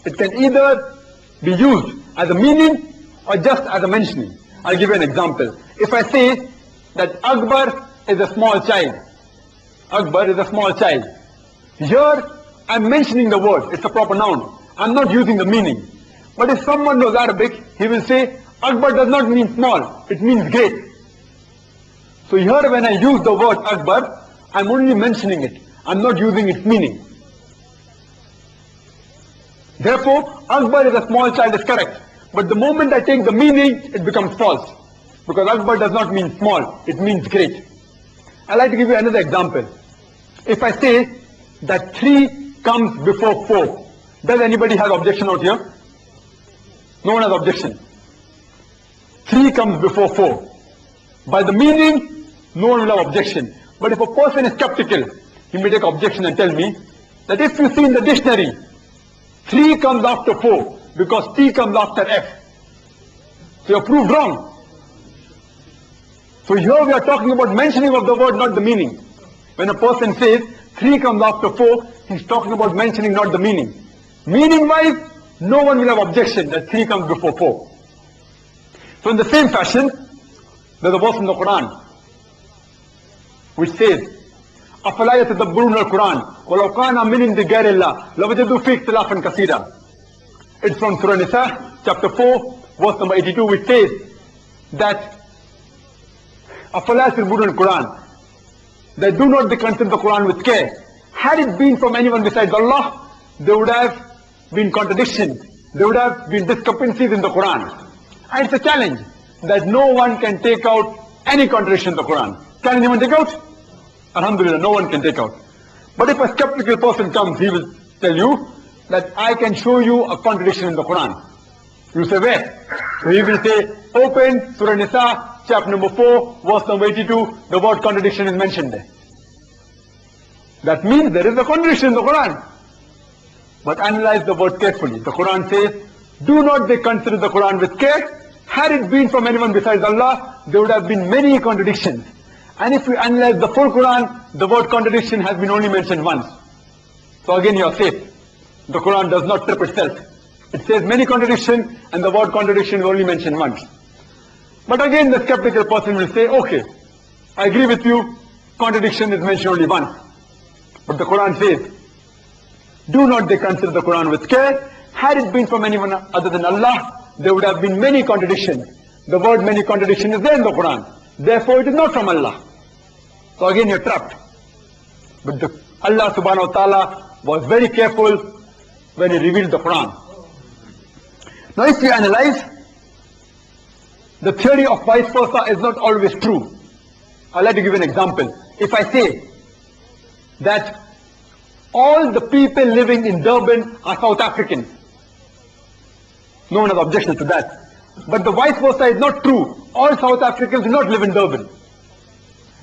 S2: it can either be used as a meaning or just as a mentioning. I'll give you an example. If I say that Akbar is a small child, Akbar is a small child. Here, I'm mentioning the word, it's a proper noun. I'm not using the meaning. But if someone knows Arabic, he will say, Akbar does not mean small, it means great. So here when I use the word Akbar, I'm only mentioning it. I'm not using its meaning. Therefore, Akbar is a small child is correct. But the moment I take the meaning, it becomes false. Because Akbar does not mean small, it means great. I'd like to give you another example. If I say that 3 comes before 4, does anybody have objection out here? No one has objection. 3 comes before 4. By the meaning, no one will have objection. But if a person is skeptical, he may take objection and tell me that if you see in the dictionary, 3 comes after 4 because T comes after F. So you're proved wrong. So here we are talking about mentioning of the word, not the meaning. When a person says 3 comes after 4, he's talking about mentioning, not the meaning. Meaning-wise, no one will have objection that 3 comes before 4. So in the same fashion, there's a verse in the Quran which says, أَفَلَا يَتَدَبَّرُونَ الْقُرْآنَ وَلَوْ كَانَ مِنْ عِنْدِ غَيْرِ اللَّهِ لَوَجَدُوا فِيهِ اخْتِلَافًا كَثِيرًا. It's from Surah Nisa, chapter 4, verse number 82, which says that أَفَلَا يَتَدَبَّرُونَ الْقُرْآنَ, they do not consider the Quran with care. Had it been from anyone besides Allah, there would have been contradictions, there would have been discrepancies in the Quran. And it's a challenge that no one can take out any contradiction in the Quran. Can anyone take out? Alhamdulillah, no one can take out. But if a skeptical person comes, he will tell you that I can show you a contradiction in the Quran. You say, where? So he will say, open Surah Nisa, chapter number 4, verse number 82, the word contradiction is mentioned there. That means there is a contradiction in the Quran. But analyze the word carefully. The Quran says, do not they consider the Quran with care. Had it been from anyone besides Allah, there would have been many contradictions. And if we analyze the full Quran, the word contradiction has been only mentioned once. So again you are safe. The Quran does not trip itself. It says many contradictions and the word contradiction is only mentioned once. But again the skeptical person will say, okay, I agree with you, contradiction is mentioned only once. But the Quran says, do not they consider the Quran with care. Had it been from anyone other than Allah, there would have been many contradictions. The word many contradiction is there in the Quran. Therefore it is not from Allah. So again you're trapped. But Allah subhanahu wa ta'ala was very careful when He revealed the Quran. Now if we analyze, the theory of vice versa is not always true. I'd like to give an example. If I say that all the people living in Durban are South Africans, no one has objection to that. But the vice versa is not true. All South Africans do not live in Durban.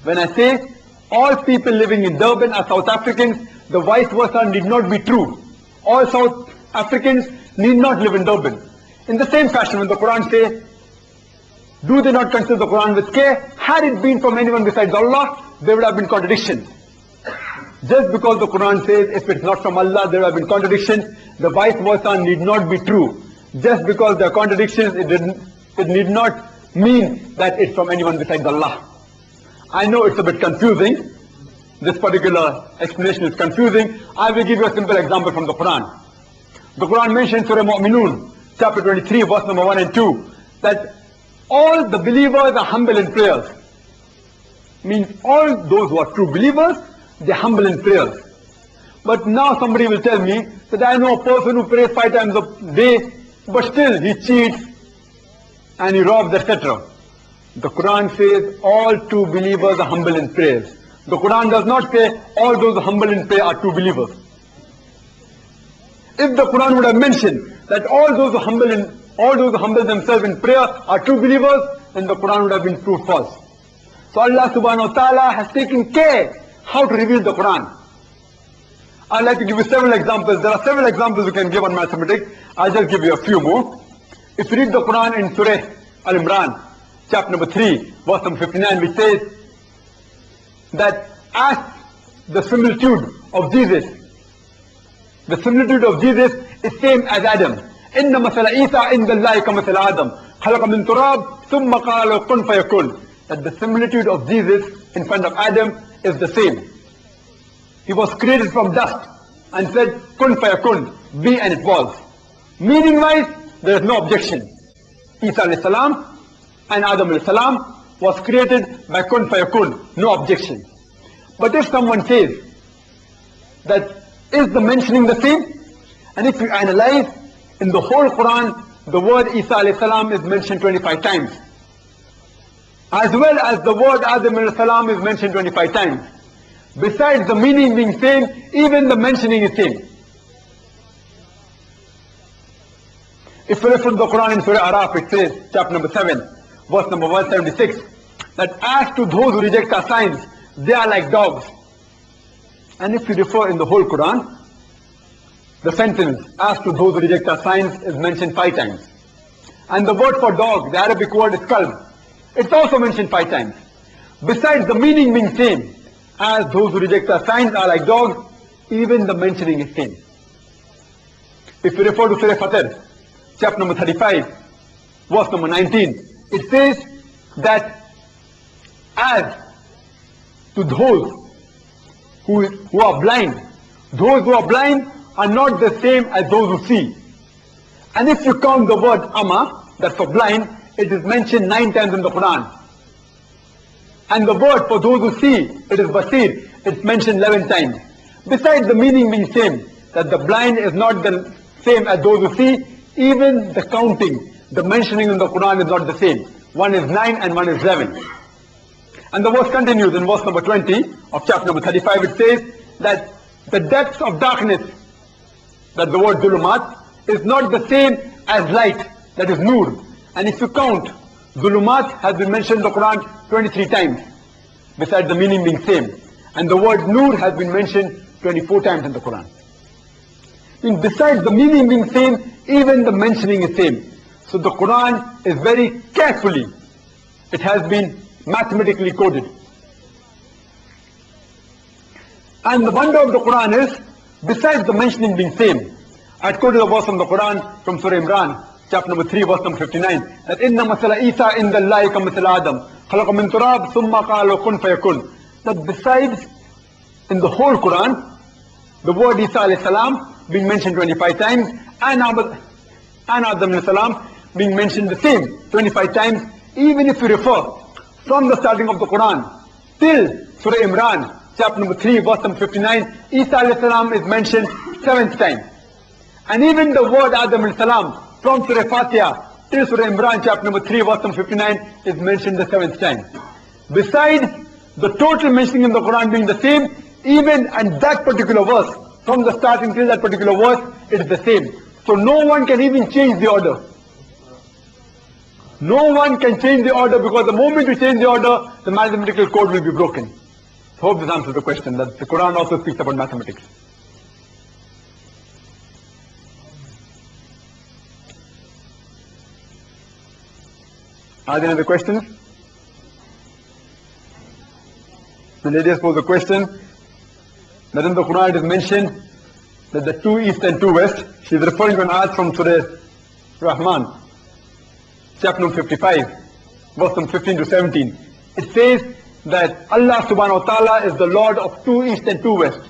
S2: When I say all people living in Durban are South Africans, the vice versa need not be true. All South Africans need not live in Durban. In the same fashion, when the Quran says Do they not consider the Quran with care? Had it been from anyone besides Allah, there would have been contradictions. Just because the Quran says if it's not from Allah, there have been contradictions, the vice versa need not be true. Just because there are contradictions, it need not mean that it's from anyone besides Allah. I know it's a bit confusing. This particular explanation is confusing. I will give you a simple example from the Quran. The Quran mentions Surah Mu'minun, chapter 23, verse number 1 and 2, that all the believers are humble in prayers. Means all those who are true believers, they're humble in prayers. But now somebody will tell me that I know a person who prays 5 times a day, but still he cheats and he robs, etc. The Quran says all true believers are humble in prayers. The Quran does not say all those humble in prayer are true believers. If the Quran would have mentioned that all those who humble themselves in prayer are true believers, then the Quran would have been proved false. So Allah subhanahu wa ta'ala has taken care how to reveal the Quran. I'd like to give you several examples. There are several examples we can give on mathematics. I'll just give you a few more. If you read the Quran in Surah Al-Imran, chapter number 3, verse number 59, which says that as the similitude of Jesus, the similitude of Jesus is same as Adam. إِنَّ مَثَلَ عِيسَى عِنْدَ اللَّهِ كَمَثَلَ آدَمَ خَلَقَ مِنْ تُرَابٍ ثُمَّ قَالَ لَهُ كُنْ فَيَكُونُ. That the similitude of Jesus in front of Adam is the same. He was created from dust and said, Kun fayakun, be, and it was. Meaning wise, there is no objection. Isa alayhi salam and Adam alayhi salam was created by kun fayakun, no objection. But if someone says that is the mentioning the same, and if you analyze in the whole Quran, the word Isa alayhi salam is mentioned 25 times. As well as the word Adam alayhi salam is mentioned 25 times. Besides the meaning being same, even the mentioning is same. If you refer to the Quran in Surah Araf, it says, chapter number 7, verse number 176, that as to those who reject our signs, they are like dogs. And if you refer in the whole Quran, the sentence, as to those who reject our signs, is mentioned 5 times. And the word for dog, the Arabic word is kalb, it's also mentioned 5 times. Besides the meaning being same, as those who reject our signs are like dogs, even the mentioning is same. If you refer to Surah Fatir, chapter number 35, verse number 19, it says that as to those who are blind, those who are blind are not the same as those who see. And if you count the word ama, that's for blind, it is mentioned 9 times in the Quran. And the word for those who see, it is basir, it's mentioned 11 times. Besides the meaning being same, that the blind is not the same as those who see, even the counting, the mentioning in the Quran is not the same. One is 9 and one is 11. And the verse continues in verse number 20 of chapter number 35, it says that the depths of darkness, that the word zulumat, is not the same as light, that is nur. And if you count, zulumat has been mentioned in the Quran 23 times, besides the meaning being same. And the word nur has been mentioned 24 times in the Quran. And besides the meaning being same, even the mentioning is same. So the Quran is very carefully, it has been mathematically coded. And the wonder of the Quran is, besides the mentioning being same, I quoted a verse from the Quran from Surah Imran, chapter number 3, verse number 59, that inna masala Isa inda Allahi ka masala Adam khalaqa min turab thumma qala kun fayakun. That besides in the whole Quran, the word Isa alayhi salam being mentioned 25 times and Adam alayhi salam being mentioned the same 25 times, even if you refer from the starting of the Quran till Surah Imran, chapter number 3, verse number 59, Isa alayhi salam is mentioned 7th time. And even the word Adam alayhi salam from Surah Fatiha till Surah Imran, chapter number 3, verse number 59 is mentioned the 7th time. Besides the total mentioning in the Quran being the same, even and that particular verse, from the starting till that particular verse, it is the same. So no one can even change the order. No one can change the order, because the moment you change the order, the mathematical code will be broken. Hope this answers the question, that the Quran also speaks about mathematics. Are there any other questions? The lady has posed a question that in the Quran it is mentioned that the two east and two west. She is referring to an ayat from Surah Rahman, chapter number 55, verse number 15 to 17. It says that Allah subhanahu wa ta'ala is the Lord of two east and two west.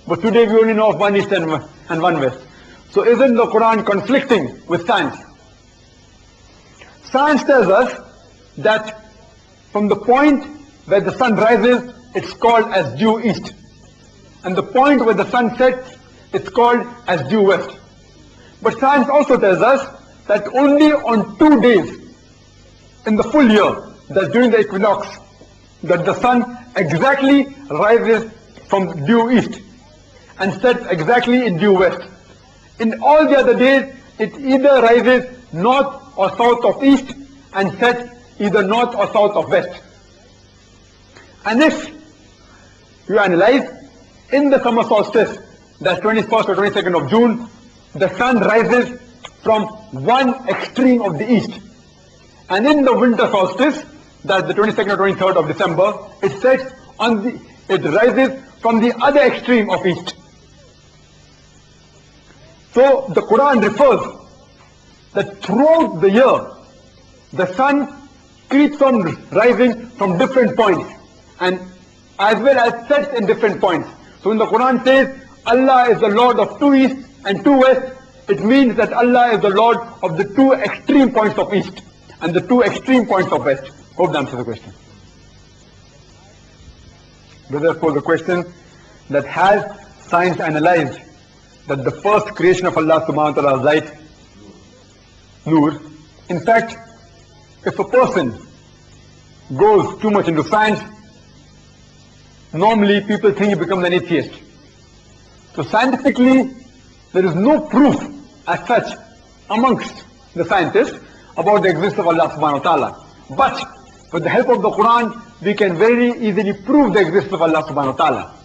S2: But today we only know of one east and one west. So isn't the Quran conflicting with science? Science tells us that from the point where the sun rises, it's called as due east. And the point where the sun sets, it's called as due west. But science also tells us that only on 2 days in the full year, that's during the equinox, that the sun exactly rises from due east and sets exactly in due west. In all the other days, it either rises north or south of east and sets either north or south of west. And if you analyze, in the summer solstice, that's 21st or 22nd of June, the sun rises from one extreme of the east. And in the winter solstice, that's the 22nd or 23rd of December, it rises from the other extreme of east. So the Quran refers that throughout the year, the sun keeps on rising from different points and as well as sets in different points. So when the Quran says Allah is the Lord of two east and two west, it means that Allah is the Lord of the two extreme points of east and the two extreme points of west. Hope that answers the question. Therefore the question that has science analyzed that the first creation of Allah subhanahu wa ta'ala is light, Nur. In fact, if a person goes too much into science, normally people think he becomes an atheist. So scientifically, there is no proof as such amongst the scientists about the existence of Allah subhanahu wa ta'ala. But with the help of the Quran, we can very easily prove the existence of Allah subhanahu wa ta'ala.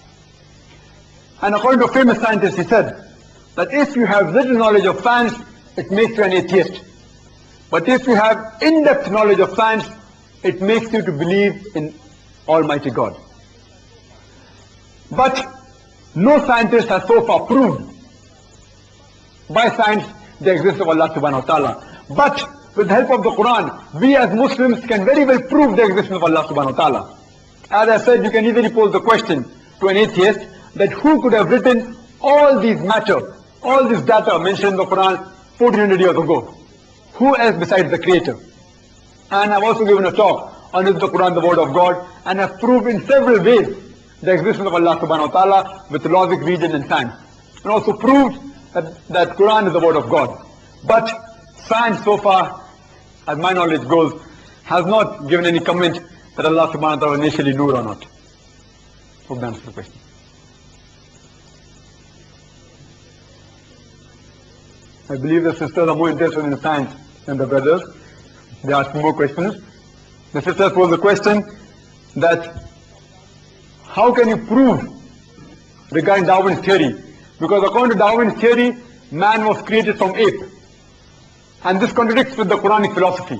S2: And according to a famous scientist, he said that if you have little knowledge of science, it makes you an atheist. But if you have in-depth knowledge of science, it makes you to believe in Almighty God. But no scientist has so far proved by science the existence of Allah subhanahu wa ta'ala. But with the help of the Quran, we as Muslims can very well prove the existence of Allah subhanahu wa ta'ala. As I said, you can easily pose the question to an atheist that who could have written all these matter, all this data mentioned in the Quran 1400 years ago? Who else besides the Creator? And I've also given a talk on is the Quran the word of God, and have proved in several ways the existence of Allah subhanahu wa ta'ala with logic, reason and science. And also proved that Quran is the word of God. But science so far, as my knowledge goes, has not given any comment that Allah subhanahu wa ta'ala initially knew or not. Hope that answers the question. I believe the sisters are more interested in science than the brothers. They ask more questions. The sisters pose the question that how can you prove regarding Darwin's theory? Because according to Darwin's theory, man was created from ape. And this contradicts with the Quranic philosophy.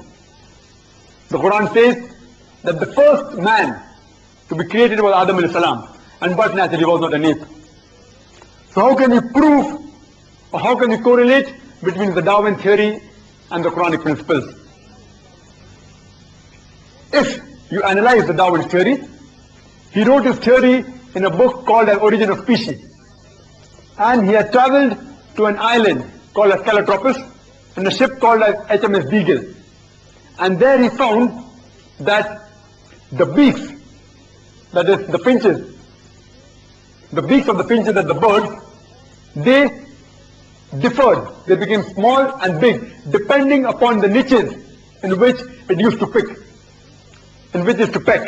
S2: The Quran says that the first man to be created was Adam alayhi salam, and but naturally was not an ape. So how can we prove, or how can we correlate between the Darwin theory and the Quranic principles? If you analyze the Darwin theory, he wrote his theory in a book called An Origin of Species. And he had traveled to an island called as Calotropis in a ship called as HMS Beagle. And there he found that the beaks, that is the finches, the beaks of the finches and the birds, they differed. They became small and big depending upon the niches in which it used to pick, in which it is to peck.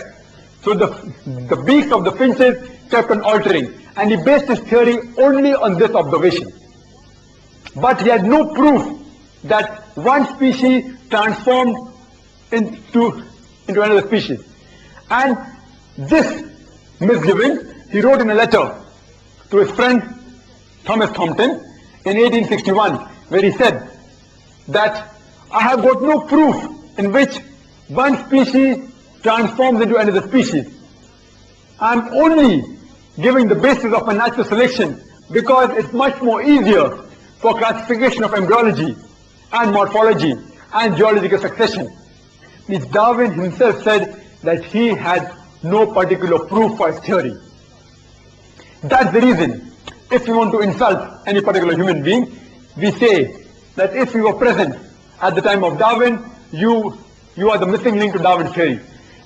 S2: So the beaks of the finches kept on altering, and he based his theory only on this observation. But he had no proof that one species transformed into another species. And this misgiving he wrote in a letter to his friend Thomas Thompson in 1861, where he said that I have got no proof in which one species transforms into another species. I'm only giving the basis of my natural selection because it's much more easier for classification of embryology and morphology and geological succession. Which Darwin himself said that he had no particular proof for his theory. That's the reason, if we want to insult any particular human being, we say that if you were present at the time of Darwin, you are the missing link to Darwin's theory.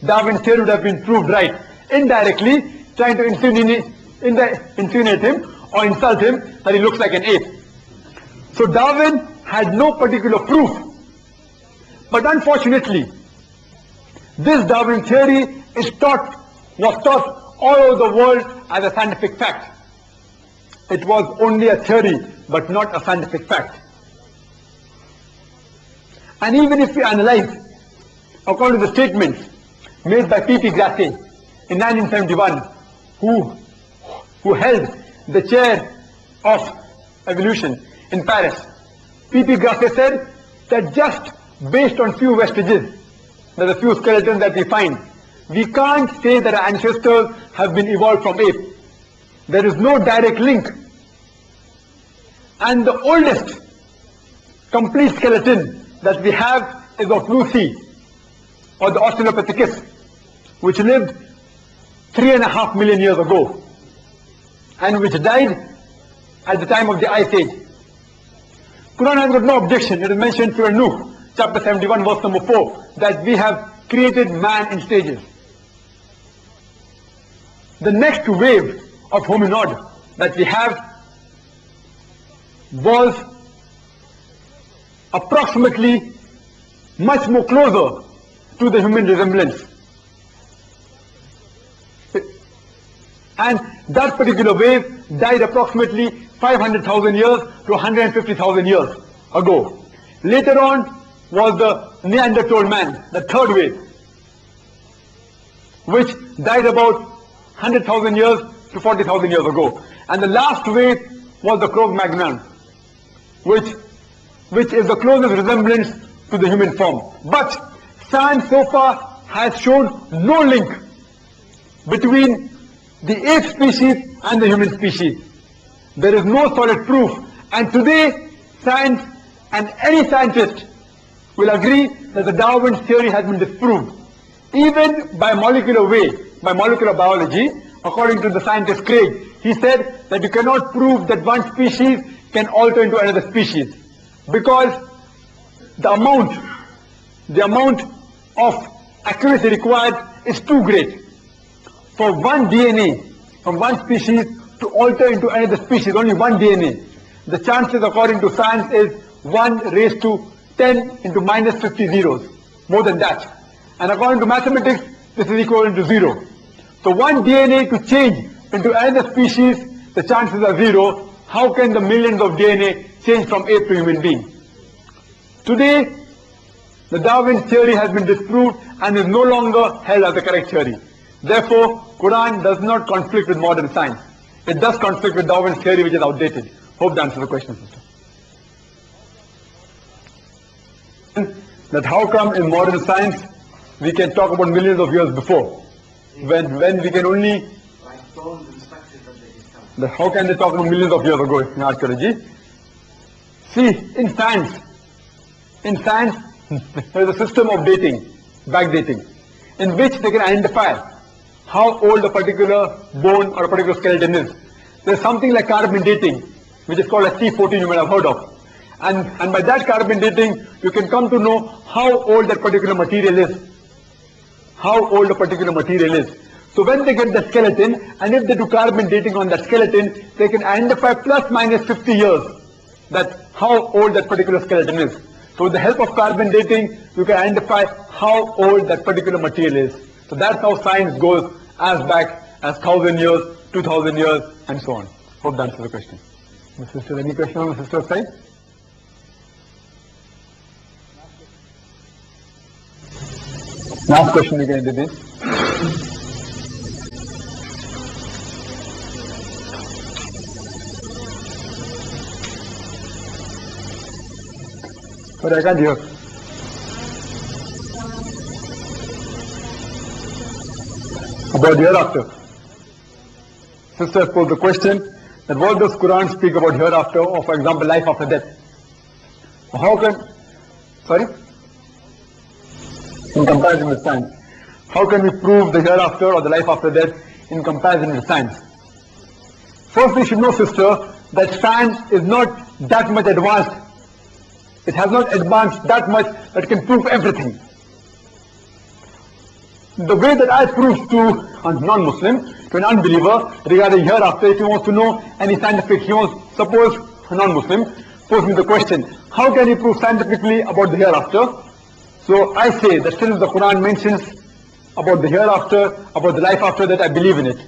S2: Darwin's theory would have been proved right. Indirectly, trying to insinuate him or insult him that he looks like an ape. So Darwin had no particular proof. But unfortunately, this Darwin theory was taught all over the world as a scientific fact. It was only a theory, but not a scientific fact. And even if we analyze, according to the statements made by P.P. Grasset in 1971, who held the chair of evolution in Paris, P.P. Grasset said that just based on few vestiges, there's a few skeletons that we find, we can't say that our ancestors have been evolved from ape. There is no direct link. And the oldest complete skeleton that we have is of Lucy, or the Australopithecus, which lived 3.5 million years ago, and which died at the time of the Ice Age. Quran has got no objection. It is mentioned in Surah Nuh, chapter 71, verse number 4, that we have created man in stages. The next wave of hominid that we have was approximately much more closer to the human resemblance. And that particular wave died approximately 500,000 years to 150,000 years ago. Later on was the Neanderthal man, the third wave, which died about 100,000 years to 40,000 years ago. And the last wave was the Cro-Magnon, which is the closest resemblance to the human form. But science so far has shown no link between the ape species and the human species. There is no solid proof. And today, science and any scientist will agree that the Darwin theory has been disproved. Even by molecular way, by molecular biology, according to the scientist Craig, he said that you cannot prove that one species can alter into another species, because the amount of accuracy required is too great. For one DNA from one species to alter into another species, only one DNA, the chances according to science is 1 raised to 10 into minus 50 zeros, more than that. And according to mathematics, this is equivalent to 0. So one DNA to change into another species, the chances are 0. How can the millions of DNA change from ape to human being? Today, the Darwin theory has been disproved and is no longer held as the correct theory. Therefore, Quran does not conflict with modern science. It does conflict with Darwin's theory, which is outdated. Hope that answers the question, sister. That how come in modern science we can talk about millions of years before, when we can only... How can they talk about millions of years ago in archaeology? See, in science, there is a system of dating, backdating, in which they can identify how old a particular bone or a particular skeleton is. There's something like carbon dating, which is called a C14, you might have heard of. And by that carbon dating, you can come to know how old that particular material is. How old a particular material is. So when they get the skeleton, and if they do carbon dating on that skeleton, they can identify plus minus 50 years that how old that particular skeleton is. So with the help of carbon dating, you can identify how old that particular material is. So that's how science goes as back as 1,000 years, 2,000 years, and so on. Hope that answers the question. My sister, any question on the sister's side? Last question we can do this. But I can't hear. about the hereafter. Sisters pose the question that what does Quran speak about hereafter, or for example life after death? How can, sorry? In comparison with science. How can we prove the hereafter or the life after death in comparison with science? First we should know, sister, that science is not that much advanced. It has not advanced that much that it can prove everything. The way that I prove to a non-Muslim, to an unbeliever regarding hereafter, if he wants to know any scientific, he wants, suppose a non-Muslim pose me the question, how can he prove scientifically about the hereafter? So I say that since the Quran mentions about the hereafter, about the life after that, I believe in it.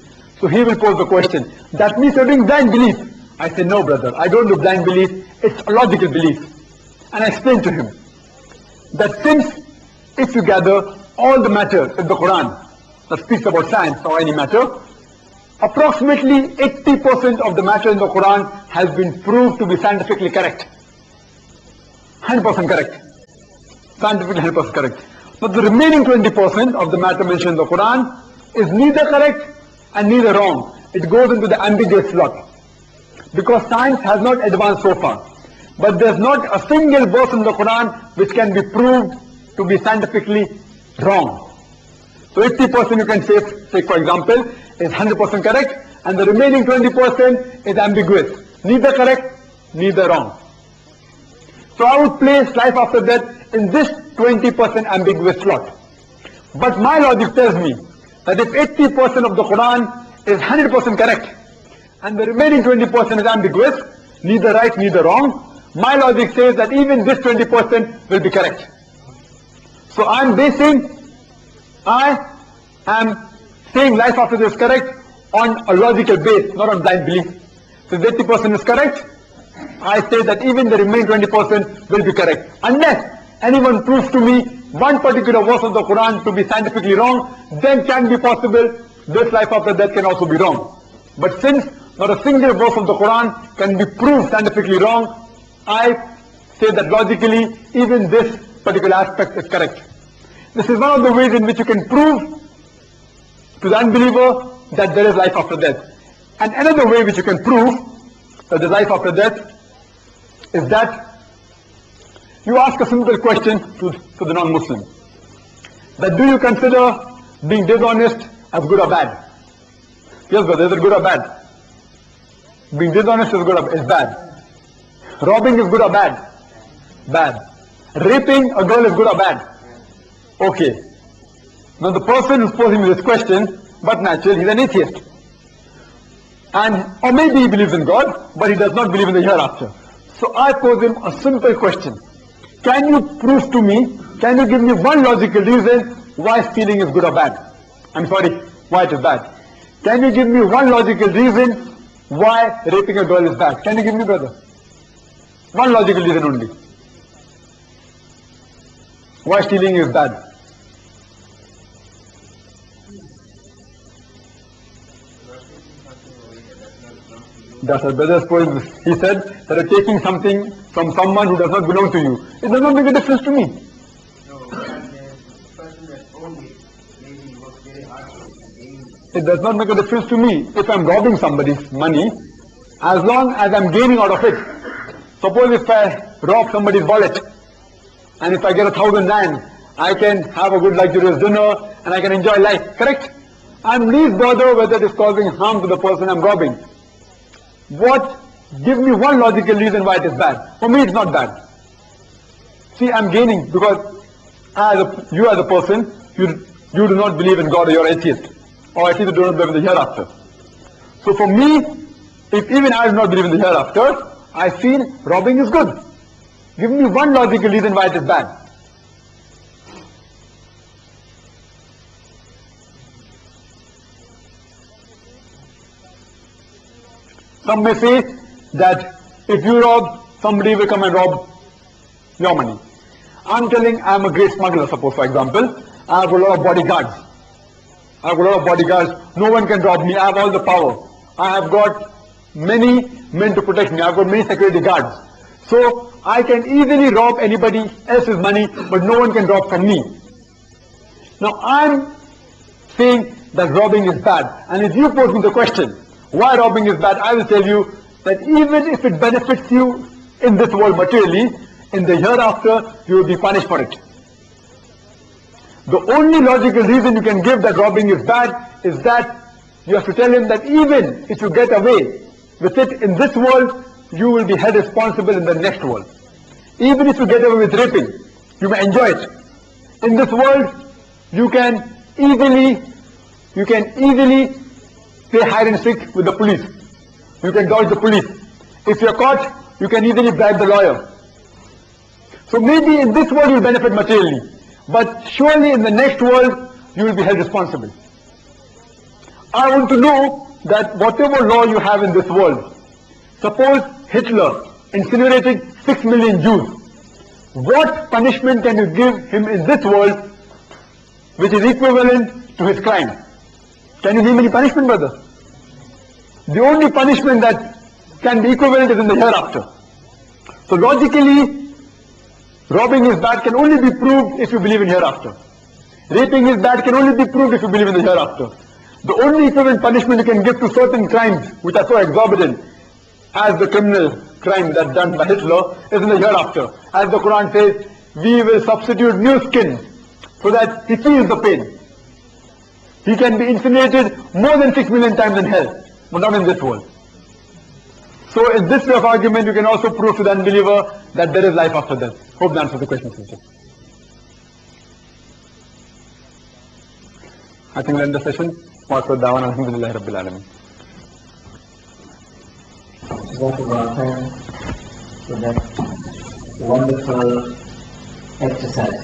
S2: So he will pose the question, that means you're doing blind belief. I say, no brother, I don't do blind belief, it's a logical belief. And I explain to him that since if you gather all the matter in the Quran that speaks about science or any matter, approximately 80% of the matter in the Quran has been proved to be scientifically correct. 100% correct. Scientifically 100% correct. But the remaining 20% of the matter mentioned in the Quran is neither correct and neither wrong. It goes into the ambiguous slot. Because science has not advanced so far. But there's not a single verse in the Quran which can be proved to be scientifically wrong. So 80% you can say for example, is 100% correct, and the remaining 20% is ambiguous. Neither correct, neither wrong. So I would place life after death in this 20% ambiguous slot. But my logic tells me that if 80% of the Quran is 100% correct, and the remaining 20% is ambiguous, neither right, neither wrong, my logic says that even this 20% will be correct. So I am saying life after death is correct on a logical base, not on blind belief. So if 80% is correct, I say that even the remaining 20% will be correct. Unless anyone proves to me one particular verse of the Quran to be scientifically wrong, then can be possible this life after death can also be wrong. But since not a single verse of the Quran can be proved scientifically wrong, I say that logically even this particular aspect is correct. This is one of the ways in which you can prove to the unbeliever that there is life after death. And another way which you can prove that there is life after death is that you ask a simple question to the non-Muslim. That do you consider being dishonest as good or bad? Yes, brother, is it good or bad? Being dishonest is good or is bad. Robbing is good or bad? Bad. Raping a girl is good or bad? Okay. Now the person who's posing me this question, but naturally he's an atheist. Or maybe he believes in God, but he does not believe in the hereafter. So I pose him a simple question. Can you prove to me, can you give me one logical reason why stealing is good or bad? I'm sorry, why it is bad? Can you give me one logical reason why raping a girl is bad? Can you give me, brother? One logical reason only. Why stealing is bad? That's what brother spoils. He said that you're taking something from someone who does not belong to you. It does not make a difference to me. It does not make a difference to me if I'm robbing somebody's money, as long as I'm gaining out of it. Suppose if I rob somebody's wallet, and if I get 1,000 rand, I can have a good luxurious dinner, and I can enjoy life, correct? I'm least bothered whether it is causing harm to the person I'm robbing. Give me one logical reason why it is bad. For me it's not bad. See, I'm gaining because you as a person, you do not believe in God, or you're atheist. Or at least you do not believe in the hereafter. So for me, if even I do not believe in the hereafter, I feel robbing is good. Give me one logical reason why it is bad. Some may say that if you rob, somebody will come and rob your money. I'm telling I'm a great smuggler, suppose for example. I have a lot of bodyguards. No one can rob me. I have all the power. I have got many men to protect me. I've got many security guards. So I can easily rob anybody else's money, but no one can rob from me. Now I'm saying that robbing is bad. And if you pose me the question, why robbing is bad, I will tell you that even if it benefits you in this world materially, in the hereafter, you will be punished for it. The only logical reason you can give that robbing is bad is that you have to tell him that even if you get away with it in this world, you will be held responsible in the next world. Even if you get away with raping, you may enjoy it. In this world, you can easily play hide and seek with the police. You can dodge the police. If you're caught, you can easily bribe the lawyer. So maybe in this world you'll benefit materially, but surely in the next world you will be held responsible. I want to know that whatever law you have in this world, suppose Hitler incinerated 6 million Jews, what punishment can you give him in this world which is equivalent to his crime? Can you give any punishment, brother? The only punishment that can be equivalent is in the hereafter. So logically, robbing is bad can only be proved if you believe in hereafter. Raping is bad can only be proved if you believe in the hereafter. The only equivalent punishment you can give to certain crimes which are so exorbitant as the criminal crime that's done by Hitler is in the hereafter. As the Quran says, we will substitute new skin so that he feels the pain. He can be incinerated more than 6 million times in hell, but not in this world. So in this way of argument, you can also prove to the unbeliever that there is life after death. Hope that answers the question, sister. I think we'll end the session. Wa-akhiru da'wana alhamdulillahi rabbil alamin.
S1: Jazakallah khair for that wonderful exercise.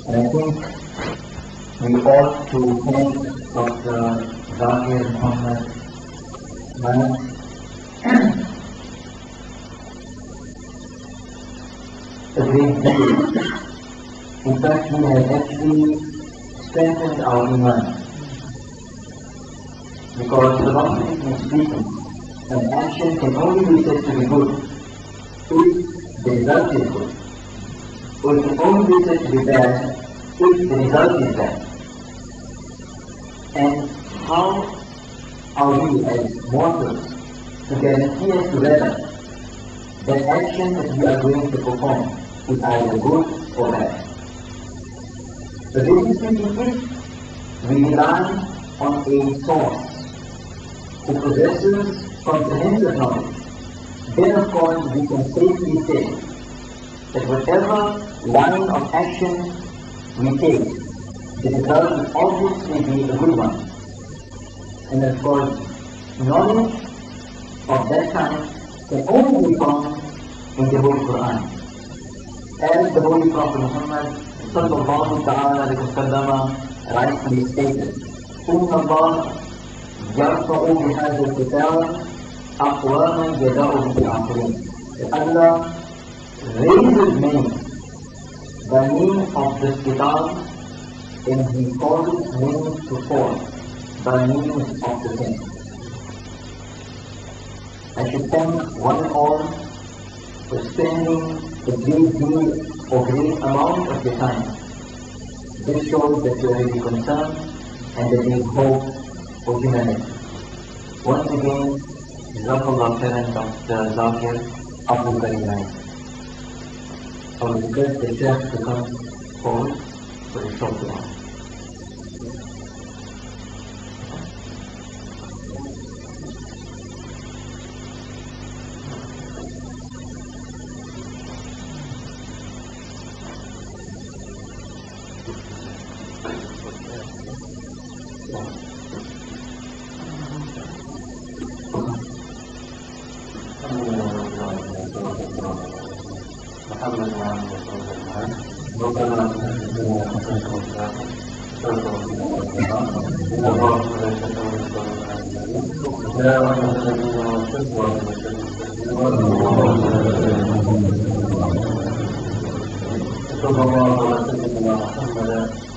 S1: And I think we ought to thank Dr. Zakir Muhammad Manak a great deal. In fact, he has actually strengthened our iman. Because philosophically speaking, an action can only be said to be good if the result is good. Or it can only be said to be bad if the result is bad. And how are we as mortals to guarantee as to whether that action that we are going to perform is either good or bad? So basically, if we rely on a source who possesses comprehensive knowledge, then of course we can safely say that whatever line of action we take, the result will obviously be a good one. And of course, knowledge of that kind can only be found in the Holy Quran. As the Holy Prophet Muhammad sallallahu ta'ala alayhi wa sallam rightly stated, إِنَّ اللَّهَ يَرْفَعُ بِهَذَا الْكِتَابِ أَقْوَامًا يَدَعُ بِالْآخِرِينَ. That Allah raises men by means of this kitab, and He causes men to fall by means of the same. I should thank one and all for spending a great deal or great amount of your time. This shows that you are really concerned and that you hope for humanity. Once again, Jazakallah khairan, Dr. Zakir Abdul Karim. I will request the chef to come forward for the short dua.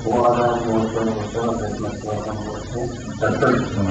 S3: وعلى آله وصحبه وسلم.